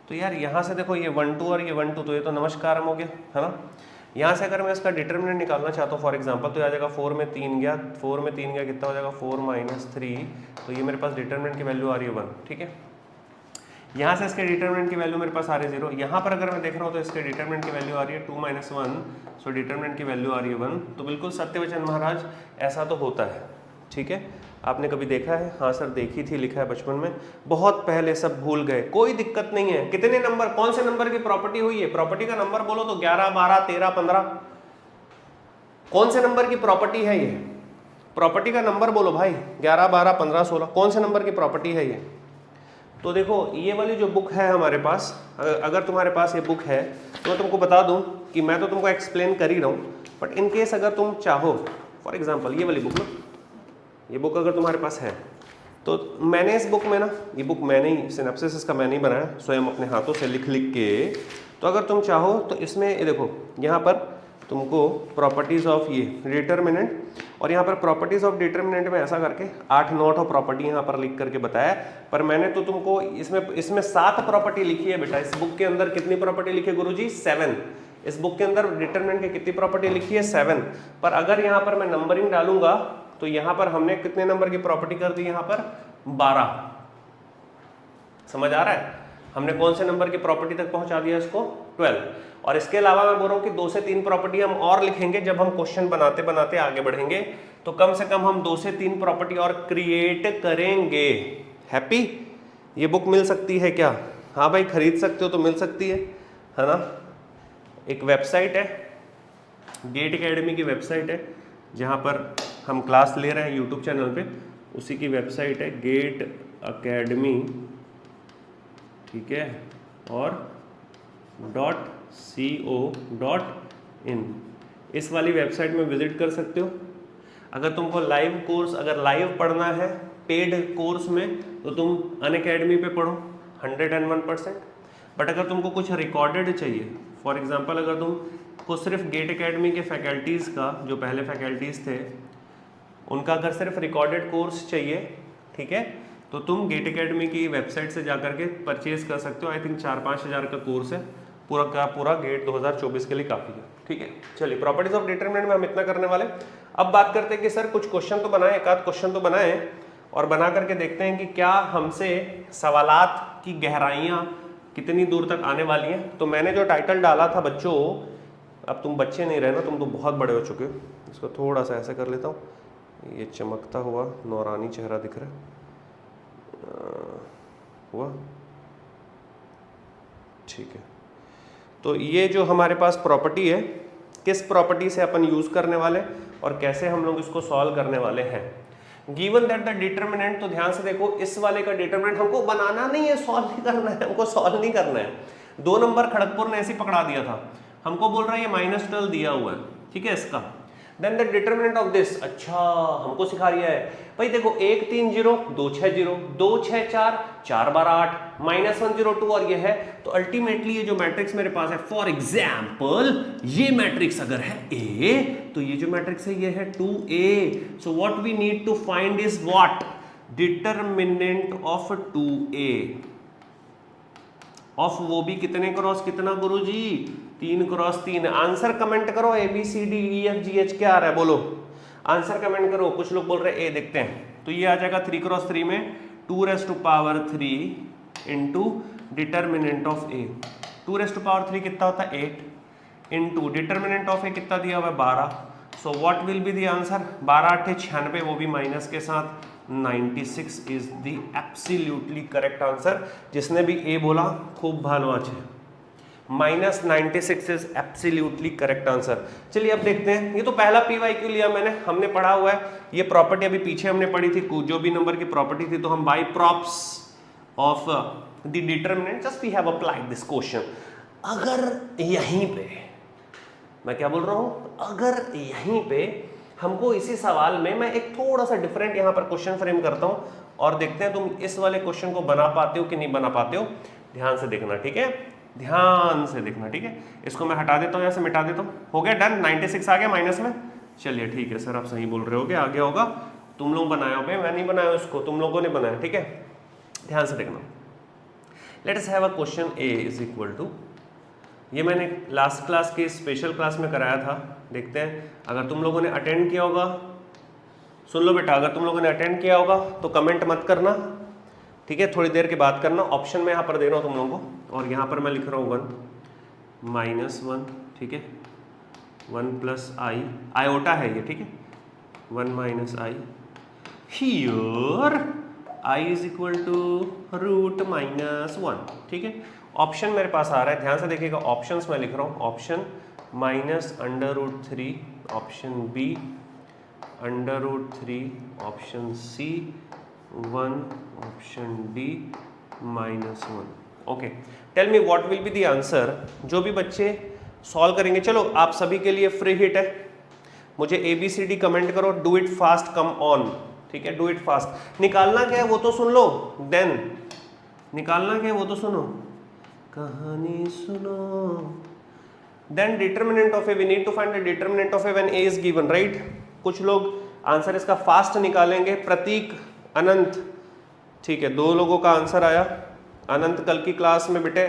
तो यार यहाँ से देखो ये 1 2 और ये 1 2, तो ये तो नमस्कार हो गया, है ना। यहाँ से अगर मैं इसका डिटर्मिनेंट निकालना चाहता हूँ फॉर एग्जांपल, तो आ जाएगा 4 में 3 गया, 4 में 3 गया कितना हो जाएगा, 4 - 3, तो ये मेरे पास डिटर्मिनेंट की वैल्यू आ रही है 1। ठीक है, यहाँ से इसके डिटर्मिनेंट की वैल्यू मेरे पास आ रही है 0। यहाँ पर अगर मैं देख रहा हूँ तो इसके डिटर्मिनेंट की वैल्यू आ रही है 2 - 1, सो डिटर्मिनेंट की वैल्यू आ रही है 1। तो बिल्कुल सत्यवचन महाराज, ऐसा तो होता है। ठीक है, आपने कभी देखा है? हाँ सर देखी थी, लिखा है बचपन में, बहुत पहले, सब भूल गए, कोई दिक्कत नहीं है। कितने नंबर, कौन से नंबर की प्रॉपर्टी हुई है? प्रॉपर्टी का नंबर बोलो तो 11 12 13 15, कौन से नंबर की प्रॉपर्टी है ये? प्रॉपर्टी का नंबर बोलो भाई, 11 12 15 16, कौन से नंबर की प्रॉपर्टी है ये? तो देखो, ये वाली जो बुक है हमारे पास, अगर तुम्हारे पास ये बुक है तो मैं तुमको बता दूं कि मैं तो तुमको एक्सप्लेन कर ही रहा हूँ, बट इन केस अगर तुम चाहो, फॉर एग्जांपल ये वाली बुक ना, ये बुक अगर तुम्हारे पास है तो मैंने इस बुक में ना, ये बुक मैंने ही, सिनेप्सिस इसका मैंने ही बनाया स्वयं अपने हाथों से लिख के। तो अगर तुम चाहो तो इसमें ये देखो, यहाँ पर तुमको प्रॉपर्टीज ऑफ ये डिटर्मिनेंट, और यहाँ पर प्रॉपर्टीज ऑफ डिटर्मिनेंट में ऐसा करके 8-9 प्रॉपर्टी यहाँ पर लिख करके बताया, पर मैंने तो तुमको इसमें 7 प्रॉपर्टी लिखी है बेटा। इस बुक के अंदर कितनी प्रॉपर्टी लिखी है गुरुजी? 7। इस बुक के अंदर डिटर्मिनेंट की कितनी प्रॉपर्टी लिखी है? 7। पर अगर यहाँ पर मैं नंबरिंग डालूंगा तो यहाँ पर हमने कितने नंबर की प्रॉपर्टी कर दी? यहाँ पर 12। समझ आ रहा है? हमने कौन से नंबर की प्रॉपर्टी तक पहुंचा दिया इसको? 12। और इसके अलावा मैं बोल रहा हूँ कि 2 से 3 प्रॉपर्टी हम और लिखेंगे जब हम क्वेश्चन बनाते बनाते आगे बढ़ेंगे, तो कम से कम हम 2 से 3 प्रॉपर्टी और क्रिएट करेंगे। हैप्पी? ये बुक मिल सकती है क्या? हाँ भाई, खरीद सकते हो तो मिल सकती है ना। एक वेबसाइट है, गेट एकेडमी की वेबसाइट है, जहाँ पर हम क्लास ले रहे हैं यूट्यूब चैनल पे, उसी की वेबसाइट है गेट एकेडमी, ठीक है, और .co.in। इस वाली वेबसाइट में विजिट कर सकते हो। अगर तुमको लाइव कोर्स, अगर लाइव पढ़ना है पेड कोर्स में, तो तुम अनअकैडमी पे पढ़ो 101%। बट अगर तुमको कुछ रिकॉर्डेड चाहिए, फॉर एग्जांपल अगर तुमको सिर्फ गेट एकेडमी के फैकल्टीज़ का, जो पहले फैकल्टीज़ थे उनका अगर सिर्फ रिकॉर्डेड कोर्स चाहिए, ठीक है, तो तुम गेट एकेडमी की वेबसाइट से जा करके परचेज कर सकते हो। आई थिंक 4-5 हज़ार का कोर्स है, पूरा का पूरा गेट 2024 के लिए काफ़ी है, ठीक है। चलिए, प्रॉपर्टीज ऑफ डिटरमिनेंट में हम इतना करने वाले। अब बात करते हैं कि सर कुछ क्वेश्चन तो बनाए, एक आध क्वेश्चन तो बनाए, और बना करके देखते हैं कि क्या हमसे सवालात की गहराइयाँ कितनी दूर तक आने वाली हैं। तो मैंने जो टाइटल डाला था बच्चों, अब तुम बच्चे नहीं रहे ना, तुम तो बहुत बड़े हो चुके हो। इसको थोड़ा सा ऐसे कर लेता हूँ, ये चमकता हुआ नौरानी चेहरा दिख रहा है हुआ, ठीक है। तो ये जो हमारे पास प्रॉपर्टी है, किस प्रॉपर्टी से अपन यूज करने वाले और कैसे हम लोग इसको सॉल्व करने वाले हैं। गिवन दैट द डिटरमिनेंट, तो ध्यान से देखो, इस वाले का डिटरमिनेंट हमको बनाना नहीं है, सॉल्व नहीं करना है, हमको सॉल्व नहीं करना है। 2 नंबर खड़गपुर ने ऐसे ही पकड़ा दिया था, हमको बोल रहा है ये -12 दिया हुआ है, ठीक है इसका। Then the determinant of this, अच्छा हमको सिखा रही है भाई, देखो 1 3 0 2 6 0 2 6 4 4 12 8 -1 0 2 और ये है। तो अल्टीमेटली ये जो मैट्रिक्स मेरे पास है, फॉर एग्जाम्पल ये मैट्रिक्स अगर है A, तो ये जो मैट्रिक्स है ये है 2A। So what we need to find is what? Determinant of 2A, of वो भी कितने क्रॉस कितना गुरुजी? 3 क्रॉस 3। आंसर कमेंट करो, ABCDEFGH क्या आ रहा है बोलो, आंसर कमेंट करो। कुछ लोग बोल रहे हैं A, देखते हैं। तो ये आ जाएगा 3 क्रॉस 3 में 2⁻³ इंटू डिटरमिनेंट ऑफ A। 2⁻³ कितना होता है? 8 इंटू डिटरमिनेंट ऑफ A कितना दिया हुआ है? 12। So what will be the answer? 12 8 96, वो भी माइनस के साथ। 96 is the absolutely correct answer. जिसने भी A बोला खूब भालो আছে, -96 इज एब्सोल्युटली करेक्ट आंसर। चलिए अब देखते हैं, ये तो पहला PYQ लिया मैंने, हमने पढ़ा हुआ है। ये प्रॉपर्टी अभी पीछे हमने पढ़ी थी, जो भी नंबर की प्रॉपर्टी थी, तो हम by props of the determinant just we have applied this question. अगर यहीं पे, मैं क्या बोल रहा हूँ, अगर यहीं पे हमको इसी सवाल में मैं एक थोड़ा सा डिफरेंट यहाँ पर क्वेश्चन फ्रेम करता हूँ और देखते हैं तुम इस वाले क्वेश्चन को बना पाते हो कि नहीं बना पाते हो। ध्यान से देखना, ठीक है, ध्यान से देखना, ठीक है। इसको मैं हटा देता हूँ, यहाँ से मिटा देता हूँ। हो गया डन, 96 आ गया माइनस में। चलिए ठीक है सर, आप सही बोल रहे हो, आ गया होगा। तुम लोग बनाए हो, मैं नहीं बनाया उसको, तुम लोगों ने बनाया, ठीक है। ध्यान से देखना, let us have a question A is equal to, ये मैंने लास्ट क्लास के स्पेशल क्लास में कराया था। देखते हैं, अगर तुम लोगों ने अटेंड किया होगा, सुन लो बेटा, अगर तुम लोगों ने अटेंड किया होगा तो कमेंट मत करना, ठीक है, थोड़ी देर के बाद करना। ऑप्शन में यहाँ पर दे रहा हूँ तुम लोगों को, और यहाँ पर मैं लिख रहा हूँ 1 -1, ठीक है, 1 + i, आयोटा है ये, ठीक है, 1 - i, here i is equal to √-1, ठीक है। ऑप्शन मेरे पास आ रहा है, ध्यान से देखिएगा, ऑप्शंस मैं लिख रहा हूँ, option -√3, option B √3, option C 1, option D -1। Okay, tell me what will be the answer. जो भी बच्चे सॉल्व करेंगे, चलो आप सभी के लिए फ्री हिट है, मुझे ABCD कमेंट करो, do it fast, come on, ठीक है, डू इट फास्ट। निकालना क्या है वो तो सुन लो, देन निकालना क्या है वो तो सुनो, कहानी सुनो। Then determinant of A, we need to find the determinant of A when A is given, right. कुछ लोग आंसर इसका फास्ट निकालेंगे। प्रतीक, अनंत, ठीक है, 2 लोगों का आंसर आया। अनंत, कल की क्लास में बेटे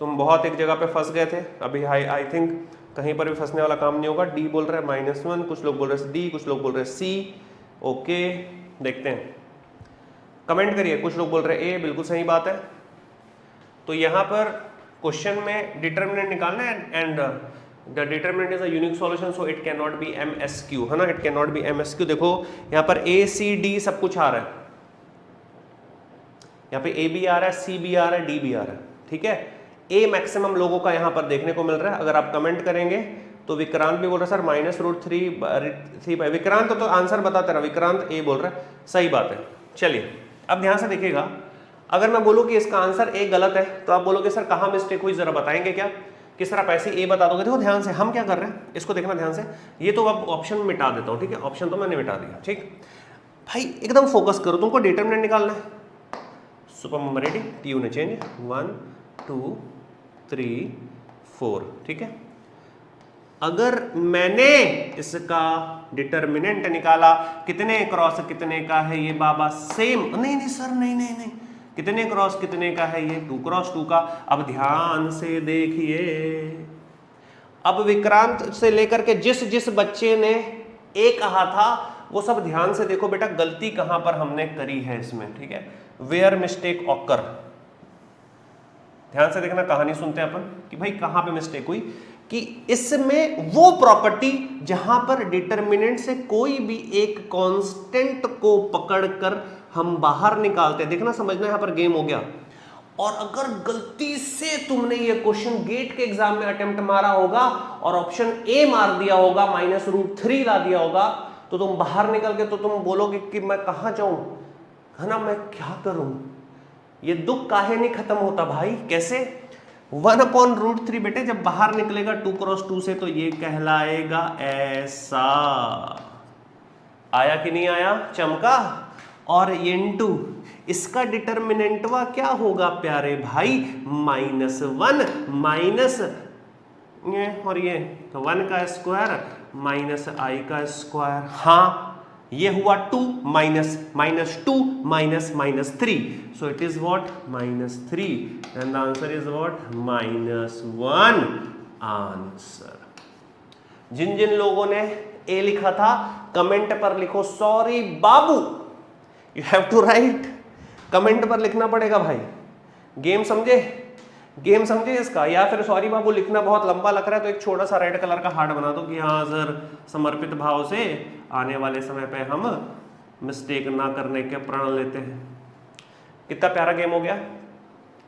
तुम बहुत एक जगह पे फंस गए थे, अभी आई थिंक कहीं पर भी फंसने वाला काम नहीं होगा। डी बोल रहे हैं -1, कुछ लोग बोल रहे हैं डी, कुछ लोग बोल रहे हैं सी। ओके, देखते हैं, कमेंट करिए। कुछ लोग बोल रहे हैं ए, बिल्कुल सही बात है। तो यहाँ पर क्वेश्चन में डिटर्मिनेंट निकालना है and the determinant is a unique solution so it can not be MSQ, है ना, it can not be MSQ। देखो यहाँ पर A C D सब कुछ आ रहा है, यहाँ पे A भी आ रहा है, C भी आ रहा है, D भी आ रहा है, ठीक है। A मैक्सिमम लोगों का यहाँ पर देखने को मिल रहा है। अगर आप कमेंट करेंगे तो विक्रांत भी बोल रहा है सर -√3 विक्रांत तो आंसर बताते रहा, विक्रांत A बोल रहा है, सही बात है। चलिए अब ध्यान से देखिएगा, अगर मैं बोलूँ कि इसका आंसर A गलत है तो आप बोलोगे सर कहाँ मिस्टेक हुई, जरा बताएंगे क्या, किस तरह पैसे A बता दोगे। देखो ध्यान से हम क्या कर रहे हैं, इसको देखना ध्यान से। ये तो अब ऑप्शन मिटा देता हूँ, ठीक है, ऑप्शन तो मैंने मिटा दिया, ठीक भाई, एकदम फोकस करो, तुमको डिटरमिनेंट निकालना है। सुपर मम्मा रेडी, ट्यून चेंज 1 2 3 4, ठीक है। अगर मैंने इसका डिटरमिनेंट निकाला, कितने क्रॉस कितने का है ये बाबा, सेम, नहीं सर नहीं, कितने क्रॉस कितने का है ये, 2 क्रॉस 2 का। अब ध्यान से देखिए, अब विक्रांत से लेकर के जिस बच्चे ने ए कहा था वो सब ध्यान से देखो बेटा, गलती कहां पर हमने करी है इसमें, ठीक है, वेयर मिस्टेक ऑकर। ध्यान से देखना, कहानी सुनते हैं अपन कि भाई कहां पे मिस्टेक हुई, कि इसमें वो प्रॉपर्टी जहां पर डिटरमिनेंट से कोई भी एक कांस्टेंट को पकड़कर हम बाहर निकालते हैं। देखना, समझना, यहां पर गेम हो गया। और अगर गलती से तुमने ये क्वेश्चन गेट के एग्जाम में अटेम्प्ट मारा होगा और ऑप्शन ए मार दिया होगा, -√3 ला दिया होगा, तो तुम बाहर निकल के तो तुम बोलोगे कि मैं कहां जाऊं, है ना, मैं क्या करूं। ये दुख काहे नहीं खत्म होता भाई, कैसे, 1/√3 बेटे जब बाहर निकलेगा 2 क्रॉस 2 से तो ये कहलाएगा ऐसा। आया कि नहीं आया, चमका। और ये इनटू इसका डिटरमिनेंटवा क्या होगा प्यारे भाई, -1 माइनस ये और ये, तो 1 का स्क्वायर माइनस I का स्क्वायर। हाँ, ये हुआ 2 -2 -3, so it is what, -3, and the answer is what, -1 answer. जिन जिन लोगों ने ए लिखा था कमेंट पर लिखो सॉरी बाबू, you have to write, comment पर लिखना पड़ेगा भाई। गेम समझे, गेम समझे इसका, या फिर सॉरी बाबू लिखना बहुत लंबा लग रहा है तो एक छोटा सा रेड कलर का हार्ट बना दो कि हाँ सर, समर्पित भाव से आने वाले समय पे हम मिस्टेक ना करने के प्रण लेते हैं। कितना प्यारा गेम हो गया।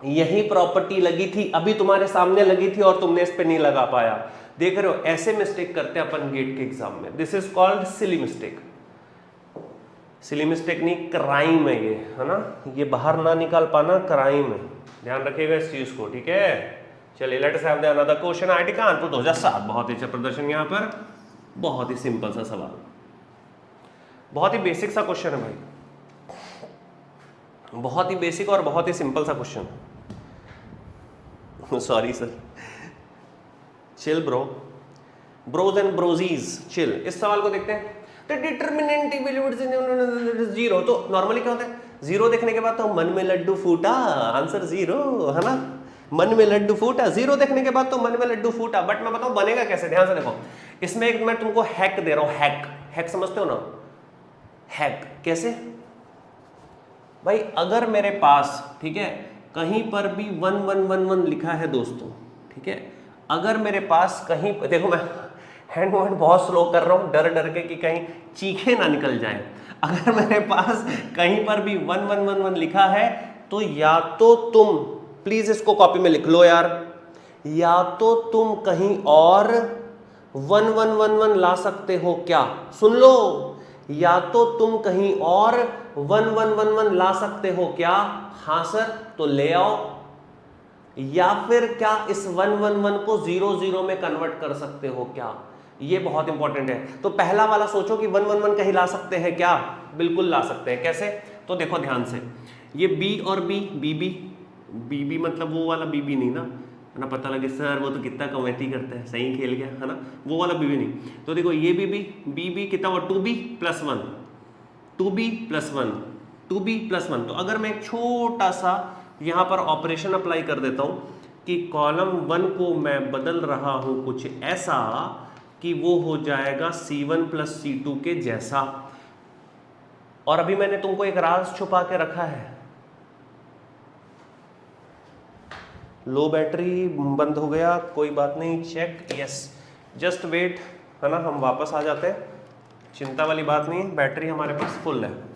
यही प्रॉपर्टी लगी थी, अभी तुम्हारे सामने लगी थी और तुमने इस पे नहीं लगा पाया। देख रहे हो, ऐसे मिस्टेक करते हैं अपन गेट के एग्जाम में। This is called silly mistake. Silly mistake नहीं, क्राइम है ये, है ना, ये बाहर ना निकाल पाना क्राइम है, ध्यान रखिएगा इस चीज को, ठीक है। चलिए late us have the another question. IIT Kanpur 2007, बहुत ही अच्छा प्रदर्शन यहाँ पर, बहुत ही सिंपल सा सवाल, बहुत ही बेसिक सा क्वेश्चन है भाई, बहुत ही बेसिक और बहुत ही सिंपल सा question. Sorry sir, chill bro, bros and brozies chill. इस सवाल को देखते हैं। तो डिटरमिनेंट इवैल्यूएट 0, तो नॉर्मली क्या होता है, 0 देखने के बाद तो मन में लड्डू फूटा, आंसर 0, है ना, मन में लड्डू फूटा। 0 देखने के बाद तो मन में लड्डू फूटा। बट मैं बताऊं बनेगा कैसे, ध्यान से देखो। इसमें एक मैं तुमको हैक दे रहा हूं, हैक समझते हो ना, हैक कैसे भाई, अगर मेरे पास, ठीक है, कहीं पर भी 1 1 1 1 लिखा है दोस्तों, ठीक है, अगर मेरे पास कहीं, देखो मैं हैंड मूवमेंट बहुत स्लो कर रहा हूं, डर के कि कहीं चीखे ना निकल जाए। अगर मेरे पास कहीं पर भी 1 1 1 1 लिखा है तो या तो तुम प्लीज इसको कॉपी में लिख लो यार, या तो तुम कहीं और 1 1 1 1 ला सकते हो क्या, सुन लो, या तो तुम कहीं और 1 1 1 1 ला सकते हो क्या, हाँ सर, तो ले आओ। या फिर क्या इस 1 1 1 को 0 0 में कन्वर्ट कर सकते हो क्या, ये बहुत इंपॉर्टेंट है। तो पहला वाला सोचो कि 1 1 1 कहीं ला सकते हैं क्या, बिल्कुल ला सकते हैं। कैसे, तो देखो ध्यान से, ये B और B, BB मतलब वो वाला BB नहीं ना, ना पता लगे सर वो तो कितना कमेटी करता है, सही खेल गया है ना, वो वाला बी नहीं। तो देखो ये बी कितना हुआ 2b + 1, 2b + 1, 2b + 1। तो अगर मैं एक छोटा सा यहाँ पर ऑपरेशन अप्लाई कर देता हूँ कि कॉलम 1 को मैं बदल रहा हूँ कुछ ऐसा कि वो हो जाएगा C1 + C2 के जैसा। और अभी मैंने तुमको एक राज छुपा के रखा है, लो बैटरी बंद हो गया, कोई बात नहीं, चेक, यस, जस्ट वेट, है ना, हम वापस आ जाते हैं, चिंता वाली बात नहीं है, बैटरी हमारे पास फुल है।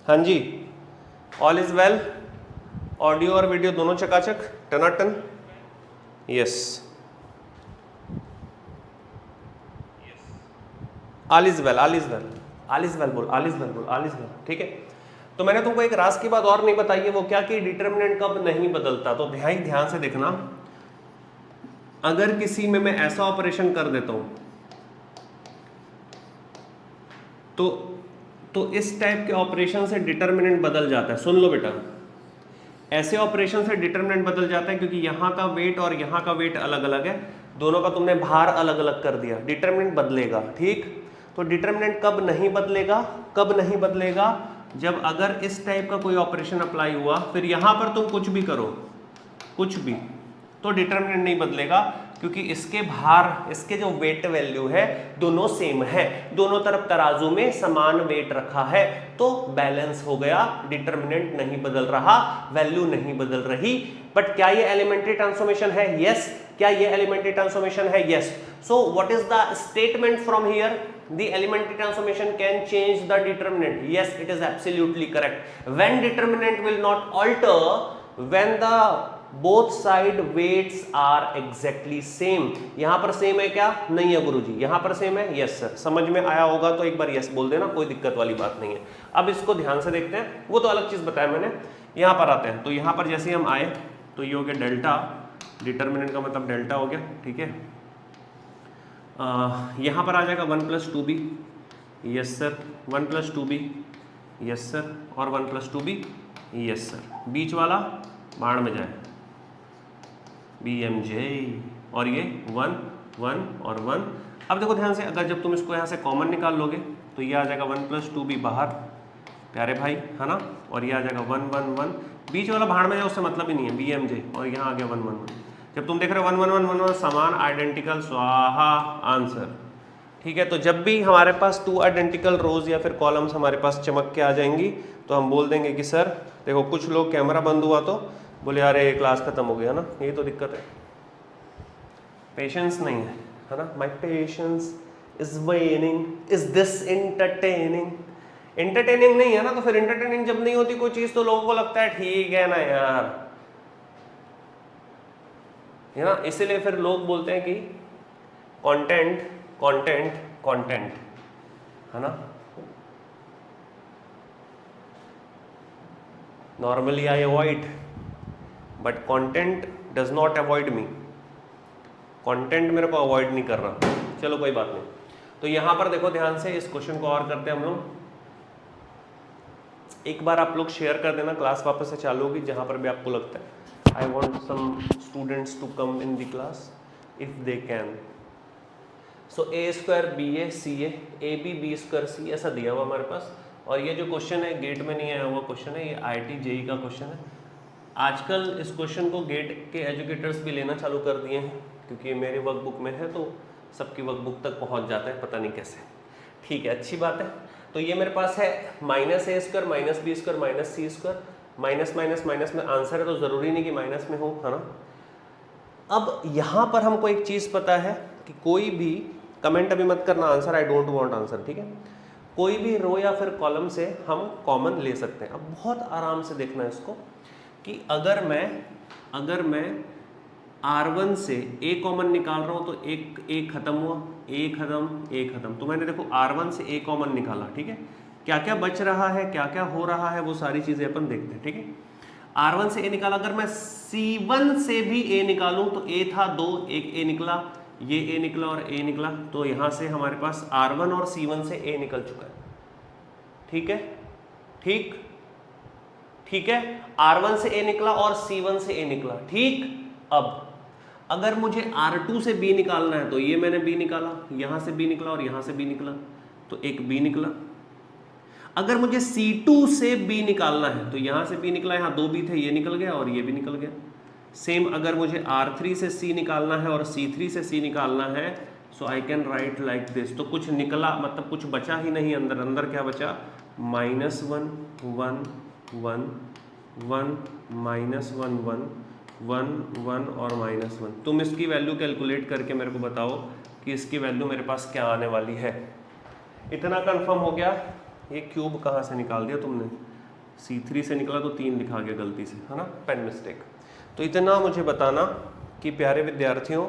हाँ जी, ऑल इज वेल, ऑडियो और वीडियो दोनों चकाचक, टनाटन, yes, all is well, all is well, all is well बोल, ऑल इज वेल बोल, ऑल इज वेल, ठीक है। तो मैंने तुमको एक राज की बात और नहीं बताई है, वो क्या कि डिटर्मिनेंट कब नहीं बदलता। तो ध्यान से देखना, अगर किसी में मैं ऐसा ऑपरेशन कर देता हूं तो इस टाइप के ऑपरेशन से डिटर्मिनेंट बदल जाता है। सुन लो बेटा, ऐसे ऑपरेशन से डिटर्मिनेंट बदल जाता है क्योंकि यहाँ का वेट और यहाँ का वेट अलग अलग है, दोनों का तुमने भार अलग अलग कर दिया, डिटर्मिनेंट बदलेगा, ठीक। तो डिटर्मिनेंट कब नहीं बदलेगा, कब नहीं बदलेगा, जब अगर इस टाइप का कोई ऑपरेशन अप्लाई हुआ, फिर यहाँ पर तुम कुछ भी करो, कुछ भी, तो डिटर्मिनेंट नहीं बदलेगा, क्योंकि इसके भार, इसके जो वेट वैल्यू है दोनों सेम है, दोनों तरफ तराजू में समान वेट रखा है, तो बैलेंस हो गया, डिटर्मिनेंट नहीं बदल रहा, वैल्यू नहीं बदल रही। बट क्या ये एलिमेंट्री ट्रांसफॉर्मेशन है? यस। क्या ये एलिमेंट्री ट्रांसफॉर्मेशन है? Yes. So what is the statement from here? The elementary transformation can change the determinant. Yes, it is absolutely correct. When determinant will not alter, when the both side weights are exactly same. यहाँ पर same है क्या? नहीं है गुरुजी, यहाँ पर same है, yes sir. समझ में आया होगा तो एक बार यस बोल देना, कोई दिक्कत वाली बात नहीं है। अब इसको ध्यान से देखते हैं, वो तो अलग चीज बताया मैंने। यहाँ पर आते हैं, तो यहाँ पर जैसे हम आए तो ये हो गया डेल्टा, डिटर्मिनेंट का मतलब डेल्टा हो गया, ठीक है। यहाँ पर आ जाएगा 1 + 2b, yes sir, 1 + 2b, yes sir, और 1 + 2b, यस सर। बीच वाला बाढ़ में जाए, BMJ, और ये 1 1 और 1। अब देखो ध्यान से, अगर जब तुम इसको यहाँ से कॉमन निकाल लोगे तो ये आ जाएगा 1 + 2b बाहर, प्यारे भाई, है ना, और ये आ जाएगा 1 1 1, बीच वाला बाहर में जाए उससे मतलब ही नहीं है, BMJ, और यहाँ आ गया 1 1 1। जब तुम देख रहे हो 1 1 1 1 1 समान, आइडेंटिकल, स्वाहा, आंसर, ठीक है। तो जब भी हमारे पास 2 आइडेंटिकल रोज या फिर कॉलम्स हमारे पास चमक के आ जाएंगी तो हम बोल देंगे कि सर देखो, कुछ लोग कैमरा बंद हुआ तो बोले अरे क्लास खत्म हो गया ना, ये तो दिक्कत है, पेशेंस नहीं है ना, my patience is वेनिंग, is this entertaining? Entertaining नहीं है ना, तो फिर एंटरटेनिंग जब नहीं होती कोई चीज तो लोगों को लगता है ठीक है ना यार, है ना, इसीलिए फिर लोग बोलते हैं कि कंटेंट कंटेंट कंटेंट, है ना। Normally I avoid, but content does not avoid me, content मेरे को अवॉइड नहीं कर रहा। चलो कोई बात नहीं। तो यहां पर देखो ध्यान से, इस क्वेश्चन को और करते हैं हम लोग। एक बार आप लोग शेयर कर देना, क्लास वापस से चालू होगी, जहां पर भी आपको लगता है I want some students to come in the class if they can. So A² BA CA AB B² C ऐसा दिया हुआ हमारे पास। और ये जो क्वेश्चन है गेट में नहीं आया हुआ क्वेश्चन है, ये IIT JEE का क्वेश्चन है। आजकल इस क्वेश्चन को गेट के एजुकेटर्स भी लेना चालू कर दिए हैं, क्योंकि मेरे वर्कबुक में है तो सबकी वर्कबुक तक पहुंच जाता है, पता नहीं कैसे, ठीक है, अच्छी बात है। तो ये मेरे पास है -A² -B² -C², minus minus minus में आंसर है, तो जरूरी नहीं कि माइनस में हो, है ना। अब यहां पर हमको एक चीज पता है कि कोई भी कमेंट अभी मत करना answer, I don't want answer, ठीक है। कोई भी रो या फिर कॉलम से हम कॉमन ले सकते हैं। अब बहुत आराम से देखना है इसको कि अगर मैं R1 से A कॉमन निकाल रहा हूँ तो एक खत्म हुआ, ए खत्म। तो मैंने देखो R1 से A कॉमन निकाला, ठीक है। क्या क्या बच रहा है, क्या क्या हो रहा है, वो सारी चीजें अपन देखते हैं, ठीक है। R1 से A निकाला, अगर मैं C1 से भी A निकालूं तो A था 2, एक A निकला, ये A निकला और A निकला, तो यहां से हमारे पास R1 और C1 से A निकल चुका है, ठीक है। ठीक है, R1 से A निकला और C1 से A निकला, ठीक। अब अगर मुझे R2 से B निकालना है तो ये मैंने B निकाला, यहां से B निकला और यहां से B निकला, तो एक B निकला। अगर मुझे C2 से B निकालना है तो यहां से B निकला, यहां 2 B थे, ये निकल गया और ये भी निकल गया। सेम अगर मुझे R3 से C निकालना है और C3 से C निकालना है, so I can write like this. तो कुछ निकला मतलब कुछ बचा ही नहीं अंदर। अंदर क्या बचा? -1 1 1 1 -1 1 1 1 और -1। तुम इसकी वैल्यू कैलकुलेट करके मेरे को बताओ कि इसकी वैल्यू मेरे पास क्या आने वाली है। इतना कंफर्म हो गया। ये क्यूब कहाँ से निकाल दिया तुमने? C3 से निकला तो 3 लिखा गया गलती से, है ना, पेन मिस्टेक। तो इतना मुझे बताना कि प्यारे विद्यार्थियों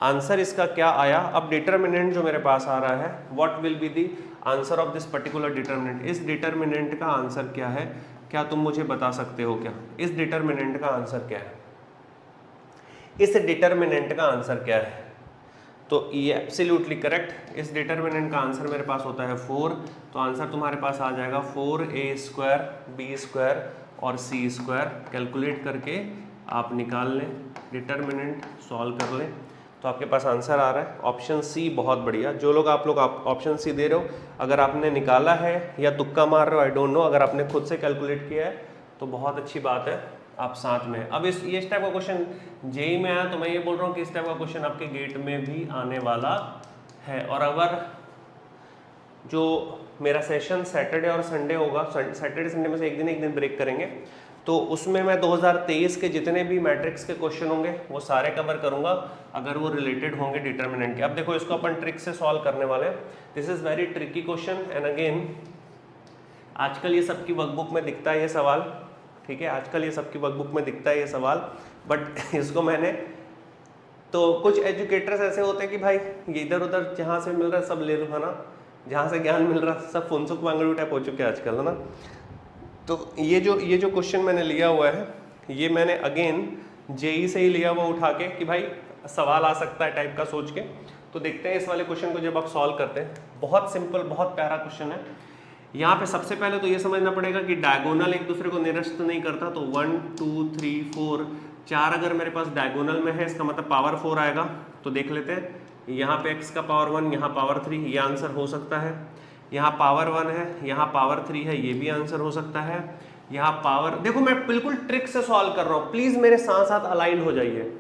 आंसर इसका क्या आया। अब डिटर्मिनेंट जो मेरे पास आ रहा है, what will be the answer of this particular determinant. इस डिटर्मिनेंट का आंसर क्या है, क्या तुम मुझे बता सकते हो क्या? इस डिटर्मिनेंट का आंसर क्या है? इस डिटर्मिनेंट का आंसर क्या है? तो ये एब्सोल्युटली करेक्ट। इस डिटर्मिनेंट का आंसर मेरे पास होता है 4। तो आंसर तुम्हारे पास आ जाएगा 4a² b² और c²। कैलकुलेट करके आप निकाल लें, डिटर्मिनेंट सॉल्व कर लें, तो आपके पास आंसर आ रहा है ऑप्शन सी। बहुत बढ़िया। जो लोग आप ऑप्शन सी दे रहे हो, अगर आपने निकाला है या तुक्का मार रहे हो, आई डोंट नो, अगर आपने खुद से कैलकुलेट किया है तो बहुत अच्छी बात है, आप साथ में। अब इस टाइप का क्वेश्चन जेई में आया, तो मैं ये बोल रहा हूँ कि इस टाइप का क्वेश्चन आपके गेट में भी आने वाला है। और अगर जो मेरा सेशन सैटरडे और संडे होगा, सैटरडे संडे में से एक दिन ब्रेक करेंगे, तो उसमें मैं 2023 के जितने भी मैट्रिक्स के क्वेश्चन होंगे वो सारे कवर करूंगा, अगर वो रिलेटेड होंगे डिटर्मिनेंट के। अब देखो इसको अपन ट्रिक से सॉल्व करने वाले हैं। This is very tricky question and again आजकल ये सबकी वर्कबुक में दिखता है ये सवाल, ठीक है, आजकल ये सबकी वर्कबुक में दिखता है ये सवाल, बट इसको मैंने, तो कुछ एजुकेटर्स ऐसे होते हैं कि भाई ये इधर उधर जहाँ से मिल रहा है सब ले लो, है ना, जहाँ से ज्ञान मिल रहा है सब फुनसुक वांगड़ू टाइप हो चुके हैं आजकल, है ना। तो ये जो क्वेश्चन मैंने लिया हुआ है, ये मैंने अगेन जेई से ही लिया हुआ उठा के कि भाई सवाल आ सकता है टाइप का सोच के। तो देखते हैं इस वाले क्वेश्चन को जब आप सॉल्व करते हैं। बहुत सिंपल, बहुत प्यारा क्वेश्चन है। यहाँ पे सबसे पहले तो ये समझना पड़ेगा कि डायगोनल एक दूसरे को निरस्त नहीं करता। तो 1 2 3 4 4 अगर मेरे पास डायगोनल में है, इसका मतलब पावर 4 आएगा। तो देख लेते हैं, यहाँ पे x का पावर 1, यहाँ पावर 3, ये आंसर हो सकता है। यहाँ पावर 1 है, यहाँ पावर 3 है, ये भी आंसर हो सकता है। यहाँ पावर, देखो मैं बिल्कुल ट्रिक से सॉल्व कर रहा हूँ, प्लीज मेरे साथ साथ अलाइन हो जाइए।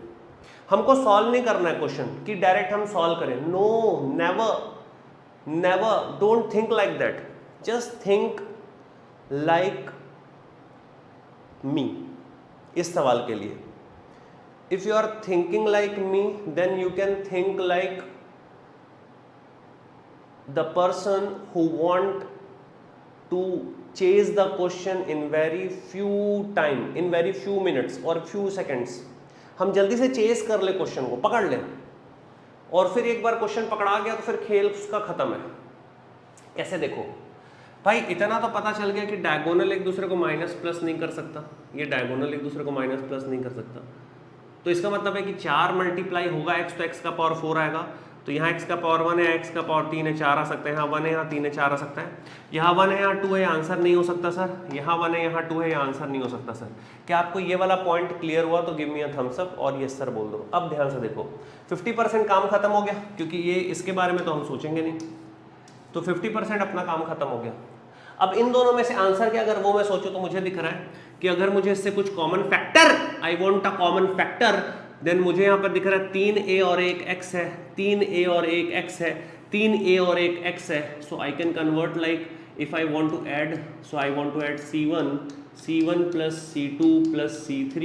हमको सॉल्व नहीं करना है क्वेश्चन कि डायरेक्ट हम सॉल्व करें, no, never, don't think like that, just think like me. इस सवाल के लिए if you are thinking like me, then you can think like the person who want to chase the question in very few minutes or few seconds। हम जल्दी से chess कर ले, question को पकड़ ले, और फिर एक बार क्वेश्चन पकड़ा गया तो फिर खेल उसका खत्म है। कैसे? देखो भाई, इतना तो पता चल गया कि डायगोनल एक दूसरे को माइनस प्लस नहीं कर सकता, ये डायगोनल एक दूसरे को माइनस प्लस नहीं कर सकता। तो इसका मतलब है कि 4 मल्टीप्लाई होगा x, तो x का पावर 4 आएगा। तो यहाँ x का पावर 1 है, x का पावर 3 है, 4 आ सकते हैं। यहाँ 1 है, यहाँ 3 है, 4 आ सकता है। यहाँ 1 है, यहाँ 2 है, आंसर नहीं हो सकता सर। यहाँ 1 है, यहाँ 2 है, आंसर नहीं हो सकता सर। क्या आपको ये वाला पॉइंट क्लियर हुआ? तो give me a thumbs up और यस सर बोल दो। अब ध्यान से देखो, 50% काम खत्म हो गया, क्योंकि ये इसके बारे में तो हम सोचेंगे नहीं, तो 50% अपना काम खत्म हो गया। अब इन दोनों में से आंसर क्या, अगर वो मैं सोचूं तो मुझे दिख रहा है कि अगर मुझे इससे कुछ common factor, I want a common factor, then मुझे यहाँ पर दिख रहा है 3a और 1 x है, 3a और 1 x है, 3a और 1 x है। So I can convert like if I want to add, so I want to add c1 plus c2 plus c3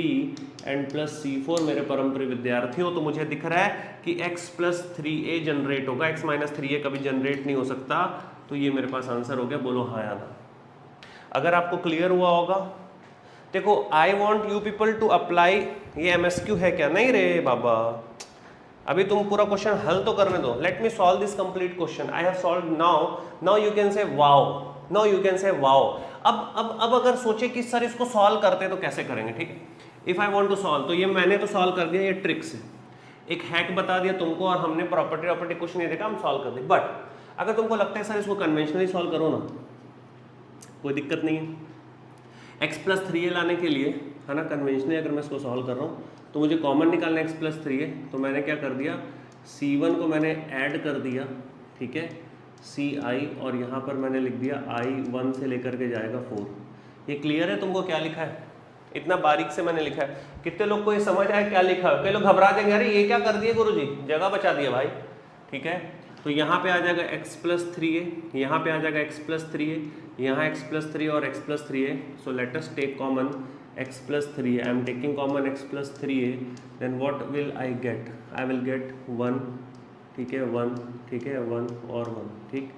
and plus c4 मेरे परमप्रिय विद्यार्थियों। तो मुझे दिख रहा है कि x प्लस 3a जनरेट होगा, x माइनस 3a कभी जनरेट नहीं हो सकता। तो ये मेरे पास आंसर हो गया, बोलो हाँ या ना। अगर आपको क्लियर हुआ होगा, देखो I want you people to apply, ये MSQ है क्या? नहीं रे बाबा, अभी तुम पूरा क्वेश्चन हल तो करने दो। Let me solve this complete question, I have solve now you can से वाओ, नाउ यू कैन से वाओ। अब अगर सोचे कि सर इसको सॉल्व करते तो कैसे करेंगे, ठीक है। If I want to solve, तो ये मैंने तो सॉल्व कर दिया, ये ट्रिक से एक हैक बता दिया तुमको, और हमने प्रॉपर्टी कुछ नहीं देखा, हम सॉल्व कर दिए। बट अगर तुमको लगता है सर इसको कन्वेंशनली सॉल्व करो ना, कोई दिक्कत नहीं है। x+3a लाने के लिए, है ना, कन्वेंशनली अगर मैं इसको सॉल्व कर रहा हूँ तो मुझे कॉमन निकालना है x+3a, तो मैंने क्या कर दिया, c1 को मैंने ऐड कर दिया, ठीक है, ci, और यहाँ पर मैंने लिख दिया i 1 से लेकर के जाएगा 4। ये क्लियर है तुमको क्या लिखा है? इतना बारीक से मैंने लिखा है, कितने लोग को ये समझ आया क्या लिखा है? कई लोग घबरा जाएंगे, अरे ये क्या कर दिए गुरुजी, जगह बचा दिया भाई, ठीक है। तो यहाँ पे आ जाएगा x+3a, यहाँ पे आ जाएगा x+3a, यहाँ x+3 और x+3a। So let us take common x+3a, I am taking common x+3a, then what will I get? I will get 1, ठीक है, 1, ठीक है, 1 और 1, ठीक।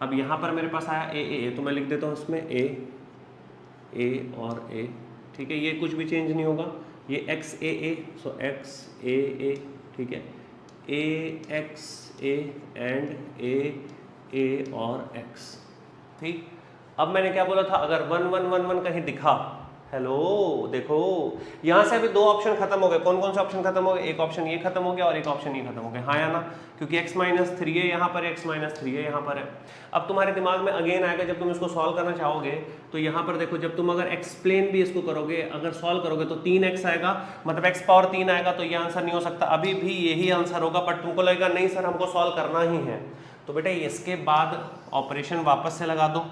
अब यहाँ पर मेरे पास आया a, तो मैं लिख देता हूँ इसमें a और a, ठीक है, ये कुछ भी चेंज नहीं होगा, ये XAA, सो XAA, ठीक है, AXA एंड A और X, ठीक। अब मैंने क्या बोला था, अगर 1 1 1 1 कहीं दिखा, हेलो देखो यहाँ से अभी 2 ऑप्शन खत्म हो गए। कौन कौन से ऑप्शन खत्म हो गए? एक ऑप्शन ये खत्म हो गया और एक ऑप्शन ये खत्म हो गया, हाँ या ना? क्योंकि x-3a यहाँ पर है, x-3a यहाँ पर है। अब तुम्हारे दिमाग में अगेन आएगा, जब तुम इसको सॉल्व करना चाहोगे तो यहाँ पर देखो, जब तुम अगर एक्सप्लेन भी इसको करोगे, अगर सॉल्व करोगे तो 3x आएगा, मतलब x पावर 3 आएगा, तो ये आंसर नहीं हो सकता, अभी भी यही आंसर होगा। बट तुमको लगेगा नहीं सर हमको सॉल्व करना ही है, तो बेटा इसके बाद ऑपरेशन वापस से लगा दो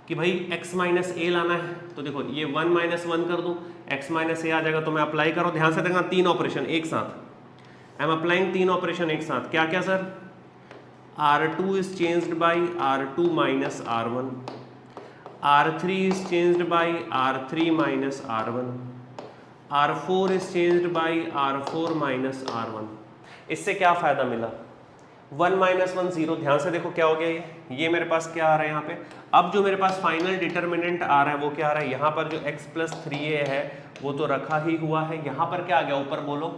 कि भाई x-a लाना है। तो देखो ये 1 - 1 कर दूं, x-a आ जाएगा, तो मैं अप्लाई करो, ध्यान से देखना, 3 ऑपरेशन एक साथ, आई एम अप्लाइंग 3 ऑपरेशन एक साथ। क्या क्या sir? R2 is changed by R2 - R1, R3 is changed by R3 - R1, R4 is changed by R4 - R1। इससे क्या फायदा मिला? 1 - 1 0, ध्यान से देखो क्या हो गया, ये मेरे पास क्या आ रहा है यहाँ पे। अब जो मेरे पास फाइनल डिटर्मिनेंट आ रहा है वो क्या आ रहा है, यहाँ पर जो x+3a है वो तो रखा ही हुआ है, यहाँ पर क्या आ गया, ऊपर बोलो,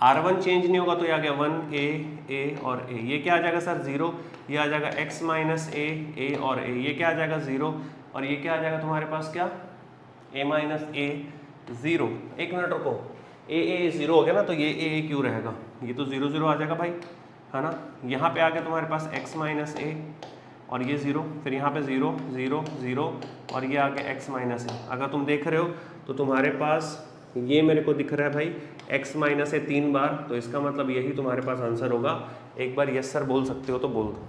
R1 चेंज नहीं होगा तो ये आ गया 1a और a, ये क्या आ जाएगा सर 0, ये आ जाएगा x - a और a, ये क्या आ जाएगा 0, और ये क्या आ जाएगा तुम्हारे पास क्या, a - a 0। एक मिनट रुको, a 0 हो गया ना, तो ये a क्यों रहेगा, ये तो 0 0 आ जाएगा भाई, है ना। यहाँ पे आ गया तुम्हारे पास x - a और ये 0, फिर यहाँ पे 0 0 0 और ये आ गया x - a। अगर तुम देख रहे हो तो तुम्हारे पास ये मेरे को दिख रहा है भाई x - a 3 बार, तो इसका मतलब यही तुम्हारे पास आंसर होगा। एक बार यस सर बोल सकते हो तो बोल दो।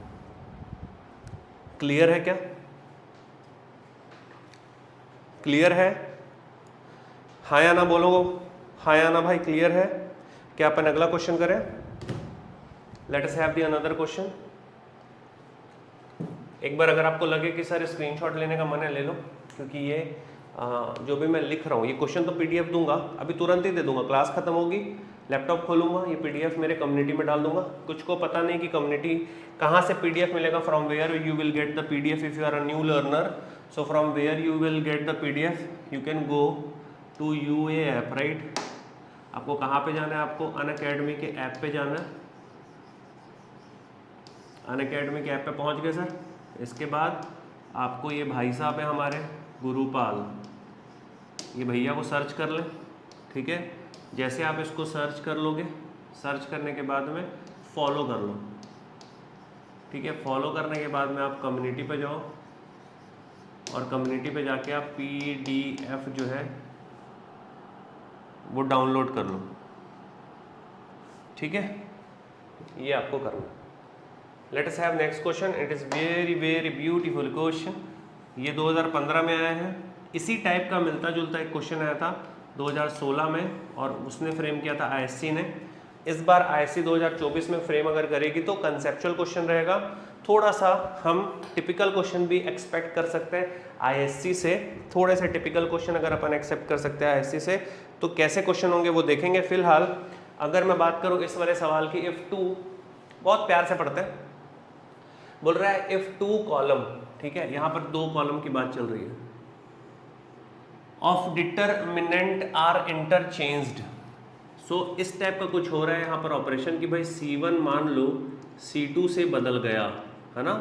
क्लियर है क्या? क्लियर है? हाँ या ना बोलो, हाँ या ना भाई, क्लियर है? क्या अपन अगला क्वेश्चन करें? Late us have the another question. एक बार अगर आपको लगे कि सर स्क्रीनशॉट लेने का मन है ले लो, क्योंकि ये जो भी मैं लिख रहा हूँ, ये क्वेश्चन तो पीडीएफ दूंगा, अभी तुरंत ही दे दूंगा, क्लास खत्म होगी, लैपटॉप खोलूंगा, ये पीडीएफ मेरे कम्युनिटी में डाल दूंगा। कुछ को पता नहीं कि कम्युनिटी कहाँ से पीडीएफ मिलेगा, from where you will get the PDF if you are a new learner. So from where you will get the PDF, you can go to UA app, right. आपको कहाँ पे जाना है? आपको अनअकैडमी के ऐप पे जाना है। अनअकैडमी के ऐप पे पहुँच गए सर। इसके बाद आपको ये भाई साहब है हमारे गुरुपाल, ये भैया को सर्च कर ले, ठीक है। जैसे आप इसको सर्च कर लोगे, सर्च करने के बाद में फॉलो कर लो, ठीक है। फॉलो करने के बाद में आप कम्युनिटी पे जाओ और कम्युनिटी पे जाके आप PDF जो है वो डाउनलोड कर लो, ठीक है। ये आपको करना है। Late us have next question. It is very very beautiful question. ये 2015 में आया है। इसी टाइप का मिलता जुलता एक क्वेश्चन आया था 2016 में, और उसने फ्रेम किया था ISC ने। इस बार ISC 2024 में फ्रेम अगर करेगी तो कंसेप्चुअल क्वेश्चन रहेगा। थोड़ा सा हम टिपिकल क्वेश्चन भी एक्सपेक्ट कर सकते हैं ISC से, थोड़े से टिपिकल क्वेश्चन अगर अपन एक्सेप्ट कर सकते हैं ISC से, तो कैसे क्वेश्चन होंगे वो देखेंगे। फिलहाल अगर मैं बात करूँ इस वाले सवाल की, इफ 2, बहुत प्यार से पढ़ते हैं, बोल रहा है इफ 2 कॉलम ठीक है, यहाँ पर 2 कॉलम की बात चल रही है। Of determinant are interchanged. So इस टाइप का कुछ हो रहा है यहाँ पर ऑपरेशन कि भाई C1 मान लो C2 से बदल गया, है ना।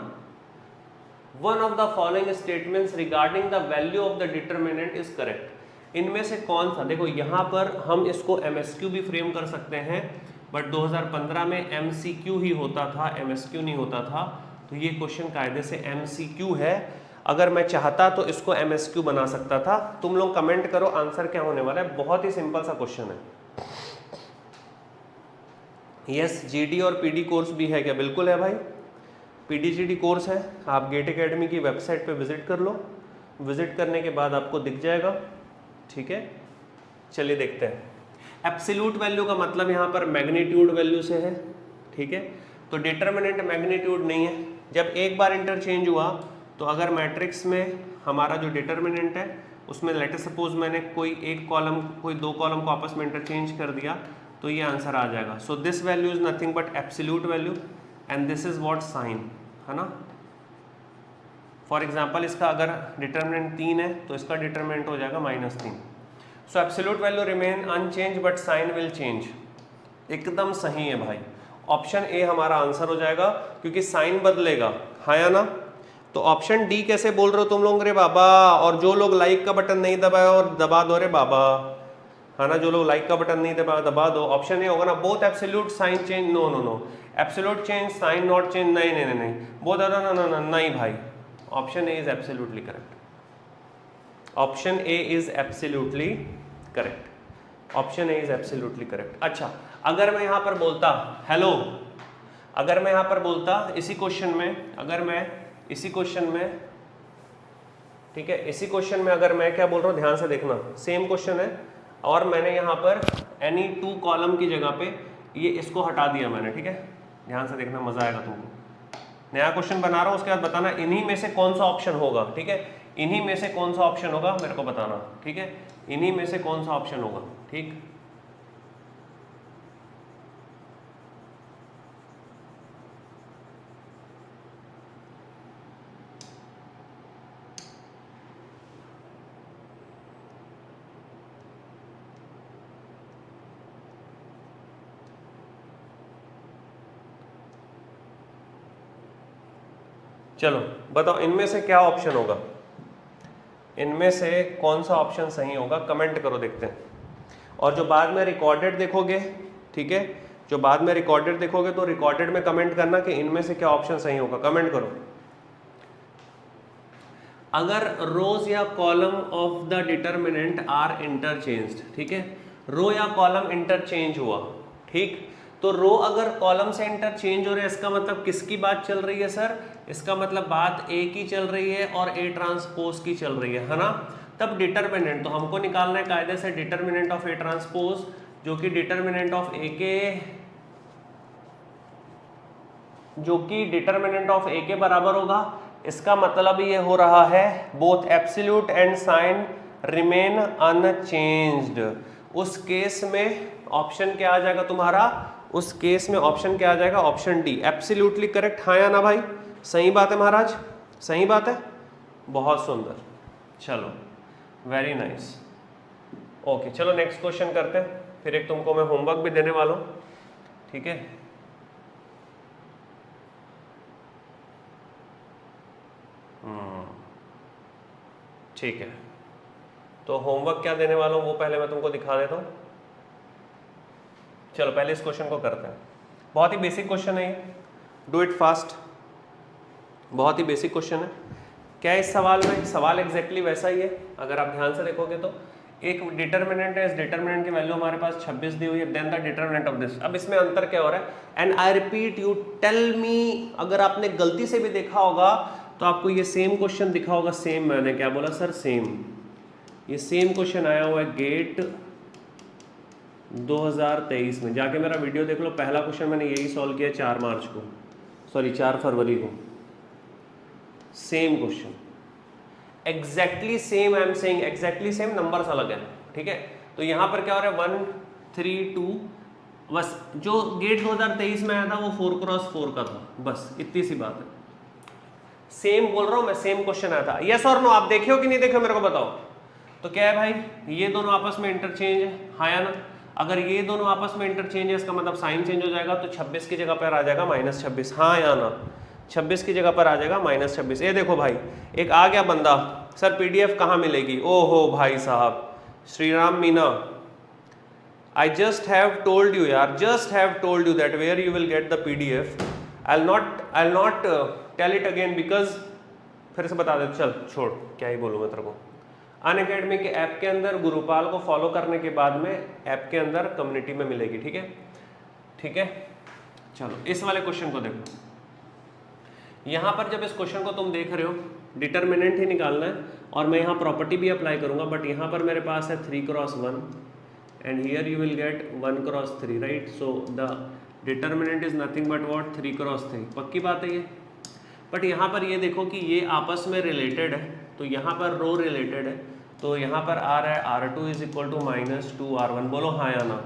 One of the following statements regarding the value of the determinant is correct. इनमें से कौन सा, देखो यहाँ पर हम इसको MSQ भी फ्रेम कर सकते हैं, बट 2015 में MCQ ही होता था, MSQ नहीं होता था। तो ये क्वेश्चन कायदे से MCQ है। अगर मैं चाहता तो इसको MSQ बना सकता था। तुम लोग कमेंट करो आंसर क्या होने वाला है, बहुत ही सिंपल सा क्वेश्चन है। यस, GD और PD कोर्स भी है क्या? बिल्कुल है भाई, PDGD कोर्स है। आप गेट एकेडमी की वेबसाइट पे विजिट कर लो, विजिट करने के बाद आपको दिख जाएगा, ठीक है। चलिए देखते हैं। एब्सोल्यूट वैल्यू का मतलब यहाँ पर मैग्नीट्यूड वैल्यू से है, ठीक है। तो डिटरमिनेंट मैग्नीट्यूड नहीं है। जब एक बार इंटरचेंज हुआ तो अगर मैट्रिक्स में हमारा जो डिटरमिनेंट है उसमें लेट सपोज मैंने कोई एक कॉलम कोई 2 कॉलम को आपस में इंटरचेंज कर दिया तो ये आंसर आ जाएगा। So this value is nothing but absolute value and this is what sign, है ना। फॉर एग्जाम्पल इसका अगर डिटरमिनेंट 3 है तो इसका डिटरमिनेंट हो जाएगा -3। So absolute value remain unchange but sign will change. एकदम सही है भाई, ऑप्शन ए हमारा आंसर हो जाएगा क्योंकि साइन बदलेगा, हाँ या ना। तो ऑप्शन डी कैसे बोल रहे हो तुम लोग रे बाबा? और जो लोग लाइक का बटन नहीं दबाया और दबा दो रे बाबा, है ना। जो लोग लाइक का बटन नहीं दबाया दबा दो। ऑप्शन ए होगा ना, both absolute sign change, no no no, absolute change sign not change, नहीं नहीं नहीं नहीं, बोथ नहीं भाई, option A is absolutely correct. Option A is absolutely correct. Option A is absolutely correct. अच्छा, अगर मैं यहाँ पर बोलता हेलो, अगर मैं यहाँ पर बोलता इसी क्वेश्चन में, अगर मैं इसी क्वेश्चन में, ठीक है, इसी क्वेश्चन में अगर मैं क्या बोल रहा हूँ, ध्यान से देखना, सेम क्वेश्चन है और मैंने यहाँ पर एनी 2 कॉलम की जगह पे ये इसको हटा दिया मैंने, ठीक है। ध्यान से देखना, मजा आएगा तुमको। नया क्वेश्चन बना रहा हूँ, उसके बाद बताना इन्हीं में से कौन सा ऑप्शन होगा, ठीक है। इन्हीं में से कौन सा ऑप्शन होगा मेरे को बताना, ठीक है। इन्हीं में से कौन सा ऑप्शन होगा, ठीक। चलो बताओ इनमें से क्या ऑप्शन होगा, इनमें से कौन सा ऑप्शन सही होगा, कमेंट करो, देखते हैं। और जो बाद में रिकॉर्डेड देखोगे, ठीक है, जो बाद में रिकॉर्डेड देखोगे तो रिकॉर्डेड में कमेंट करना कि इनमें से क्या ऑप्शन सही होगा, कमेंट करो। अगर रोज या column of the determinant are interchanged, ठीक है, रो या कॉलम इंटरचेंज हुआ, ठीक, तो रो अगर कॉलम से इंटरचेंज हो रहा है इसका मतलब किसकी बात चल रही है सर? इसका मतलब बात ए की चल रही है और ए ट्रांसपोज की चल रही है ना। तब डिटरमिनेंट तो हमको निकालना है कायदे से डिटरमिनेंट ऑफ ए ट्रांसपोज, जो कि डिटरमिनेंट ऑफ ए के बराबर होगा। इसका मतलब ये हो रहा है both absolute and sign remain unchanged. उस केस में ऑप्शन क्या आ जाएगा तुम्हारा? उस केस में ऑप्शन क्या आ जाएगा? Option D, absolutely correct. हाँ या ना भाई? सही बात है महाराज, सही बात है, बहुत सुंदर। चलो वेरी नाइस, ओके चलो नेक्स्ट क्वेश्चन करते हैं, फिर एक तुमको मैं होमवर्क भी देने वाला हूँ, ठीक है। ठीक है, तो होमवर्क क्या देने वाला हूँ वो पहले मैं तुमको दिखा देता हूँ। चलो पहले इस क्वेश्चन को करते हैं, बहुत ही बेसिक क्वेश्चन है ये, डू इट फास्ट, बहुत ही बेसिक क्वेश्चन है। क्या है इस सवाल में? सवाल एग्जैक्टली वैसा ही है, अगर आप ध्यान से देखोगे तो एक डिटरमिनेंट है, इस डिटरमिनेंट की वैल्यू हमारे पास 26 दी हुई है, then the determinant of this. अब इसमें अंतर क्या हो रहा है? And I repeat you tell me, अगर आपने गलती से भी देखा होगा तो आपको ये सेम क्वेश्चन दिखा होगा, सेम, मैंने क्या बोला सर? सेम, ये सेम क्वेश्चन आया हुआ है गेट 2023 में, जाके मेरा वीडियो देख लो, पहला क्वेश्चन मैंने यही सॉल्व किया 4 मार्च को, सॉरी 4 फरवरी को, same question, exactly same, I am saying exactly same, numbers अलग है, ठीक है। तो यहाँ पर क्या हो रहा है 1 3 2, बस जो गेट 2023 में आया था वो 4x4 का था, बस इतनी सी बात है। सेम बोल रहा हूं मैं, सेम क्वेश्चन आया था। यस और नो, आप देखे हो कि नहीं देखे हो मेरे को बताओ। तो क्या है भाई, ये दोनों आपस में इंटरचेंज है, हाँ या ना। अगर ये दोनों आपस में इंटरचेंज है इसका मतलब साइन चेंज हो जाएगा, तो 26 की जगह पर आ जाएगा -26, हाँ या ना। 26 की जगह पर आ जाएगा -26। ये देखो भाई, एक आ गया बंदा, सर पीडीएफ कहाँ मिलेगी? ओहो भाई साहब, Shriram Meena, I just have told you यार, just have told you that where you will get the PDF. I'll not tell it again because फिर से बता दे, चल छोड़, क्या ही बोलूँ मैं तेरे को। अनअकैडमी के ऐप के अंदर गुरुपाल को फॉलो करने के बाद में ऐप के अंदर कम्युनिटी में मिलेगी, ठीक है, ठीक है। चलो इस वाले क्वेश्चन को देखो। यहाँ पर जब इस क्वेश्चन को तुम देख रहे हो, डिटर्मिनेंट ही निकालना है, और मैं यहाँ प्रॉपर्टी भी अप्लाई करूँगा, बट यहाँ पर मेरे पास है 3x1 and here you will get 1x3, right? So the determinant is nothing but what, 3x3, पक्की बात है ये। बट यहाँ पर ये देखो कि ये आपस में रिलेटेड है, तो यहाँ पर रो रिलेटेड है, तो यहाँ पर आ रहा है R2 is equal to -2R1, बोलो हाँ या ना।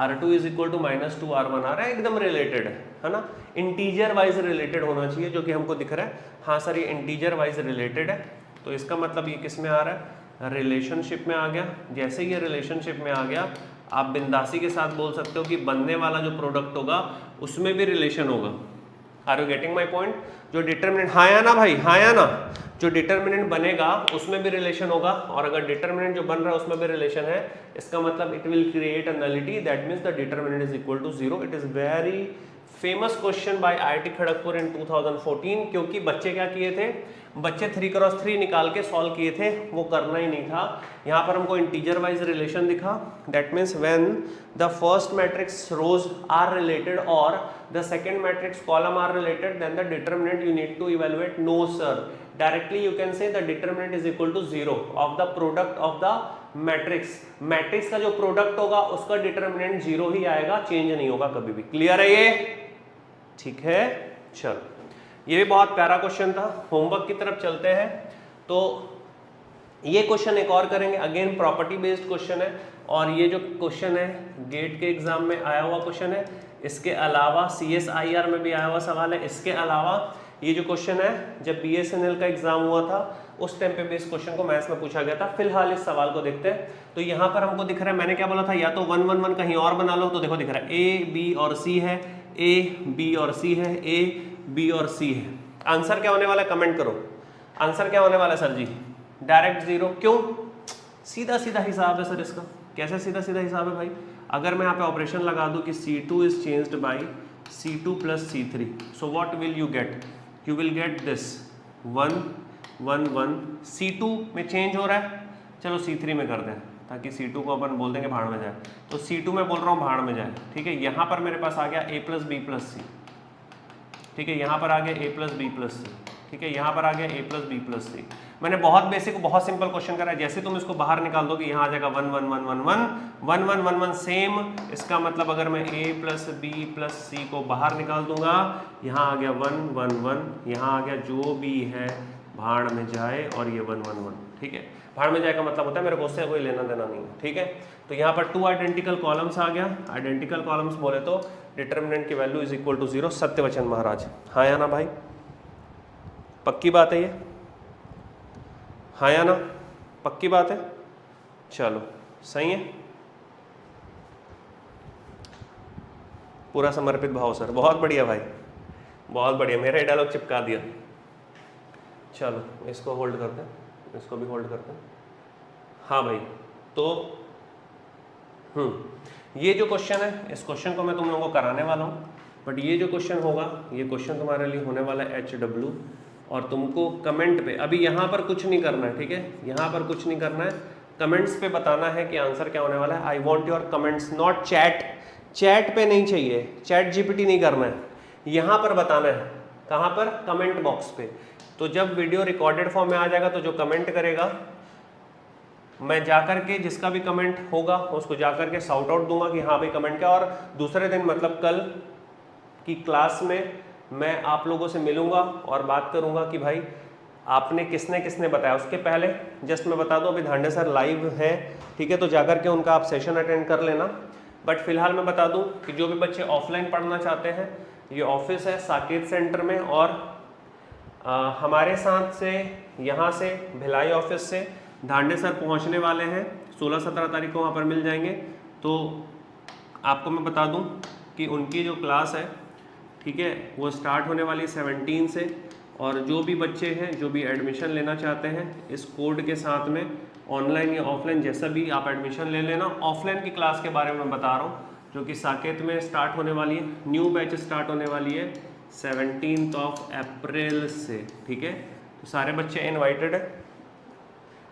R2 is equal to -2R1 आ रहा है, एकदम रिलेटेड है ना, इंटीजर वाइज रिलेटेड होना चाहिए, जो कि हमको दिख रहा है। हाँ सर ये इंटीजर वाइज रिलेटेड है, तो इसका मतलब ये किस में आ रहा है, रिलेशनशिप में आ गया। जैसे ये रिलेशनशिप में आ गया, आप बिंदासी के साथ बोल सकते हो कि बनने वाला जो प्रोडक्ट होगा उसमें भी रिलेशन होगा। Are you getting my point? जो डिटर्मिनेंट, हाँ या ना भाई, हाँ या ना, जो डिटर्मिनेंट बनेगा उसमें भी रिलेशन होगा, और अगर डिटर्मिनेंट जो बन रहा है उसमें भी रिलेशन है, इसका मतलब it will create a nullity, that means the determinant is equal to 0। It is very famous question by IIT Kharagpur in 2014, क्योंकि बच्चे क्या किए थे, बच्चे 3x3 निकाल के सॉल्व किए थे, वो करना ही नहीं था। यहाँ पर हमको इंटीजर वाइज रिलेशन दिखा, that means when the first matrix rows are related और the second matrix column are related, then the determinant you need to evaluate. No sir, directly you can say the determinant is equal to 0 of the product of the matrix. Matrix का जो product होगा उसका determinant 0 ही आएगा, change नहीं होगा कभी भी। Clear है ये? ठीक है, चलो ये भी बहुत प्यारा क्वेश्चन था। होमवर्क की तरफ चलते हैं, तो ये क्वेश्चन एक और करेंगे, अगेन प्रॉपर्टी बेस्ड क्वेश्चन है, और ये जो क्वेश्चन है गेट के एग्जाम में आया हुआ क्वेश्चन है, इसके अलावा CSIR में भी आया हुआ सवाल है। इसके अलावा ये जो क्वेश्चन है, जब BSNL का एग्जाम हुआ था उस टाइम पे भी इस क्वेश्चन को मैथ्स में पूछा गया था। फिलहाल इस सवाल को देखते हैं। तो यहाँ पर हमको दिख रहा है, मैंने क्या बोला था, या तो 1 1 1 कहीं और बना लो, तो देखो दिख रहा है A B और C है, A B और C है, A B और C है। आंसर क्या होने वाला है, कमेंट करो। आंसर क्या होने वाला है सर जी? डायरेक्ट 0। क्यों? सीधा सीधा हिसाब है सर इसका। कैसे सीधा सीधा हिसाब है भाई? अगर मैं यहाँ पे ऑपरेशन लगा दूं कि C2 is changed by C2 plus C3, so what will you get? You will get this 1 1 1। C2 में चेंज हो रहा है, चलो C3 में कर दें, ताकि C2 को अपन बोल देंगे भाड़ में जाए। तो C2 में बोल रहा हूँ भाड़ में जाए, ठीक है। यहाँ पर मेरे पास आ गया A plus B plus C, ठीक है। यहाँ पर आ गया A plus B plus C, ठीक है। यहाँ पर आ गया A plus B plus C। मैंने बहुत बेसिक, बहुत सिंपल क्वेश्चन करा है। जैसे तुम इसको बाहर निकाल दोगे, यहाँ आ जाएगा 1 1 1 1 1 1 1 1 1 सेम। इसका मतलब अगर मैं A plus B plus C को बाहर निकाल दूंगा, यहाँ आ गया 1 1 1, यहाँ आ गया जो भी है भाड़ में जाए, और ये 1 1 1, ठीक है। भाड़ में जाए का मतलब होता है मेरे को उससे कोई लेना देना नहीं है, ठीक है। तो यहाँ पर 2 आइडेंटिकल कॉलम्स आ गया। आइडेंटिकल कॉलम्स बोले तो डिटर्मिनेंट की वैल्यू इज इक्वल टू 0। सत्यवचन महाराज, हाँ या ना भाई? पक्की बात है ये? हाँ या ना? पक्की बात है? चलो सही है, पूरा समर्पित भाव सर, बहुत बढ़िया भाई, बहुत बढ़िया, मेरा डायलॉग चिपका दिया। चलो इसको होल्ड करते हैं, इसको भी होल्ड करते हैं। हाँ भाई, तो ये जो क्वेश्चन है, इस क्वेश्चन को मैं तुम लोगों को कराने वाला हूँ, बट ये जो क्वेश्चन होगा, ये क्वेश्चन तुम्हारे लिए होने वाला है HW, और तुमको कमेंट पे, अभी यहाँ पर कुछ नहीं करना है, ठीक है, यहाँ पर कुछ नहीं करना है, कमेंट्स पे बताना है कि आंसर क्या होने वाला है। I want your comments, not chat. Chat पे नहीं चाहिए, चैट GPT नहीं करना है, यहाँ पर बताना है। कहाँ पर? कमेंट बॉक्स पे। तो जब वीडियो रिकॉर्डेड फॉर्म में आ जाएगा, तो जो कमेंट करेगा, मैं जाकर के जिसका भी कमेंट होगा उसको जाकर के साउट आउट दूंगा कि हाँ भाई कमेंट क्या। और दूसरे दिन मतलब कल की क्लास में मैं आप लोगों से मिलूंगा और बात करूंगा कि भाई आपने किसने किसने बताया। उसके पहले जस्ट मैं बता दूं, अभी धांडे सर लाइव है, ठीक है, तो जाकर के उनका आप सेशन अटेंड कर लेना। बट फिलहाल मैं बता दूं कि जो भी बच्चे ऑफलाइन पढ़ना चाहते हैं, ये ऑफिस है साकेत सेंटर में, और हमारे साथ से यहाँ से भिलाई ऑफिस से धांडे सर पहुँचने वाले हैं, 16-17 तारीख को वहाँ पर मिल जाएंगे। तो आपको मैं बता दूँ कि उनकी जो क्लास है, ठीक है, वो स्टार्ट होने वाली 17 से, और जो भी बच्चे हैं जो भी एडमिशन लेना चाहते हैं इस कोड के साथ में, ऑनलाइन या ऑफलाइन जैसा भी आप एडमिशन ले लेना। ऑफलाइन की क्लास के बारे में मैं बता रहा हूँ जो कि साकेत में स्टार्ट होने वाली है, न्यू बैच स्टार्ट होने वाली है 17 अप्रैल से, ठीक है। तो सारे बच्चे इनवाइटेड है।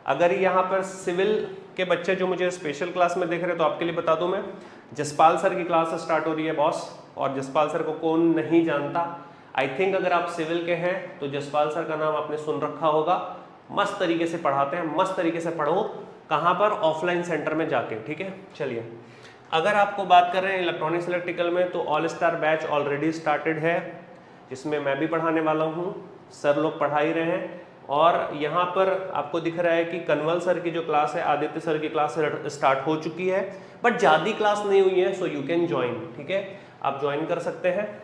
अगर यहाँ पर सिविल के बच्चे जो मुझे स्पेशल क्लास में देख रहे हैं तो आपके लिए बता दूँ मैं, जसपाल सर की क्लास स्टार्ट हो रही है बॉस, और जसपाल सर को कौन नहीं जानता। आई थिंक अगर आप सिविल के हैं तो जसपाल सर का नाम आपने सुन रखा होगा। मस्त तरीके से पढ़ाते हैं, मस्त तरीके से पढ़ो। कहाँ पर? ऑफलाइन सेंटर में जाके, ठीक है। चलिए, अगर आपको बात कर रहे हैं इलेक्ट्रॉनिक्स इलेक्ट्रिकल में तो all star batch already started है, जिसमें मैं भी पढ़ाने वाला हूँ, सर लोग पढ़ा ही रहे हैं। और यहाँ पर आपको दिख रहा है कि कन्वल सर की जो क्लास है, आदित्य सर की क्लास स्टार्ट हो चुकी है, बट ज़्यादा क्लास नहीं हुई है, सो यू कैन ज्वाइन, ठीक है, आप ज्वाइन कर सकते हैं।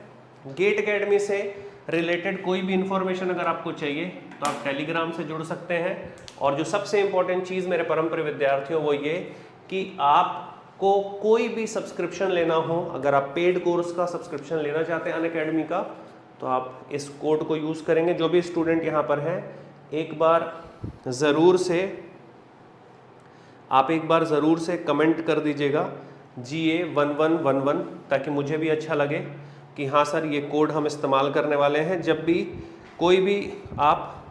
गेट एकेडमी से रिलेटेड कोई भी इंफॉर्मेशन अगर आपको चाहिए तो आप टेलीग्राम से जुड़ सकते हैं। और जो सबसे इम्पोर्टेंट चीज़ मेरे परम प्रिय विद्यार्थियों वो ये कि आपको कोई भी सब्सक्रिप्शन लेना हो, अगर आप पेड कोर्स का सब्सक्रिप्शन लेना चाहते हैं अनअकैडमी का, तो आप इस कोड को यूज़ करेंगे। जो भी स्टूडेंट यहाँ पर हैं एक बार ज़रूर से कमेंट कर दीजिएगा GA1111, ताकि मुझे भी अच्छा लगे कि हाँ सर ये कोड हम इस्तेमाल करने वाले हैं जब भी कोई भी आप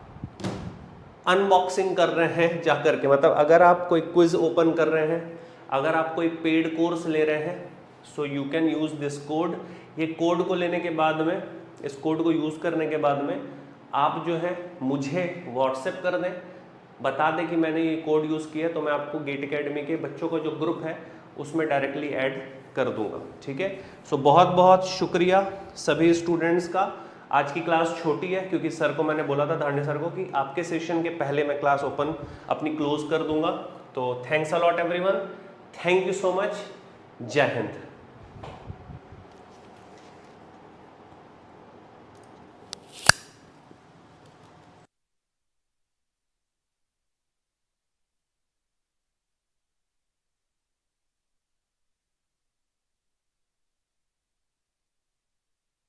अनबॉक्सिंग कर रहे हैं जा करके। मतलब अगर आप कोई क्विज ओपन कर रहे हैं, अगर आप कोई पेड कोर्स ले रहे हैं, so you can use this code. ये कोड को लेने के बाद में, इस कोड को यूज़ करने के बाद में आप जो है मुझे व्हाट्सएप कर दें, बता दें कि मैंने ये कोड यूज़ किया, तो मैं आपको गेट एकेडमी के बच्चों का जो ग्रुप है उसमें डायरेक्टली ऐड कर दूंगा, ठीक है। सो बहुत बहुत शुक्रिया सभी स्टूडेंट्स का। आज की क्लास छोटी है क्योंकि सर को मैंने बोला था, धांडे सर को, कि आपके सेशन के पहले मैं क्लास ओपन अपनी क्लोज कर दूंगा। तो thanks a lot everyone, thank you so much, जय हिंद।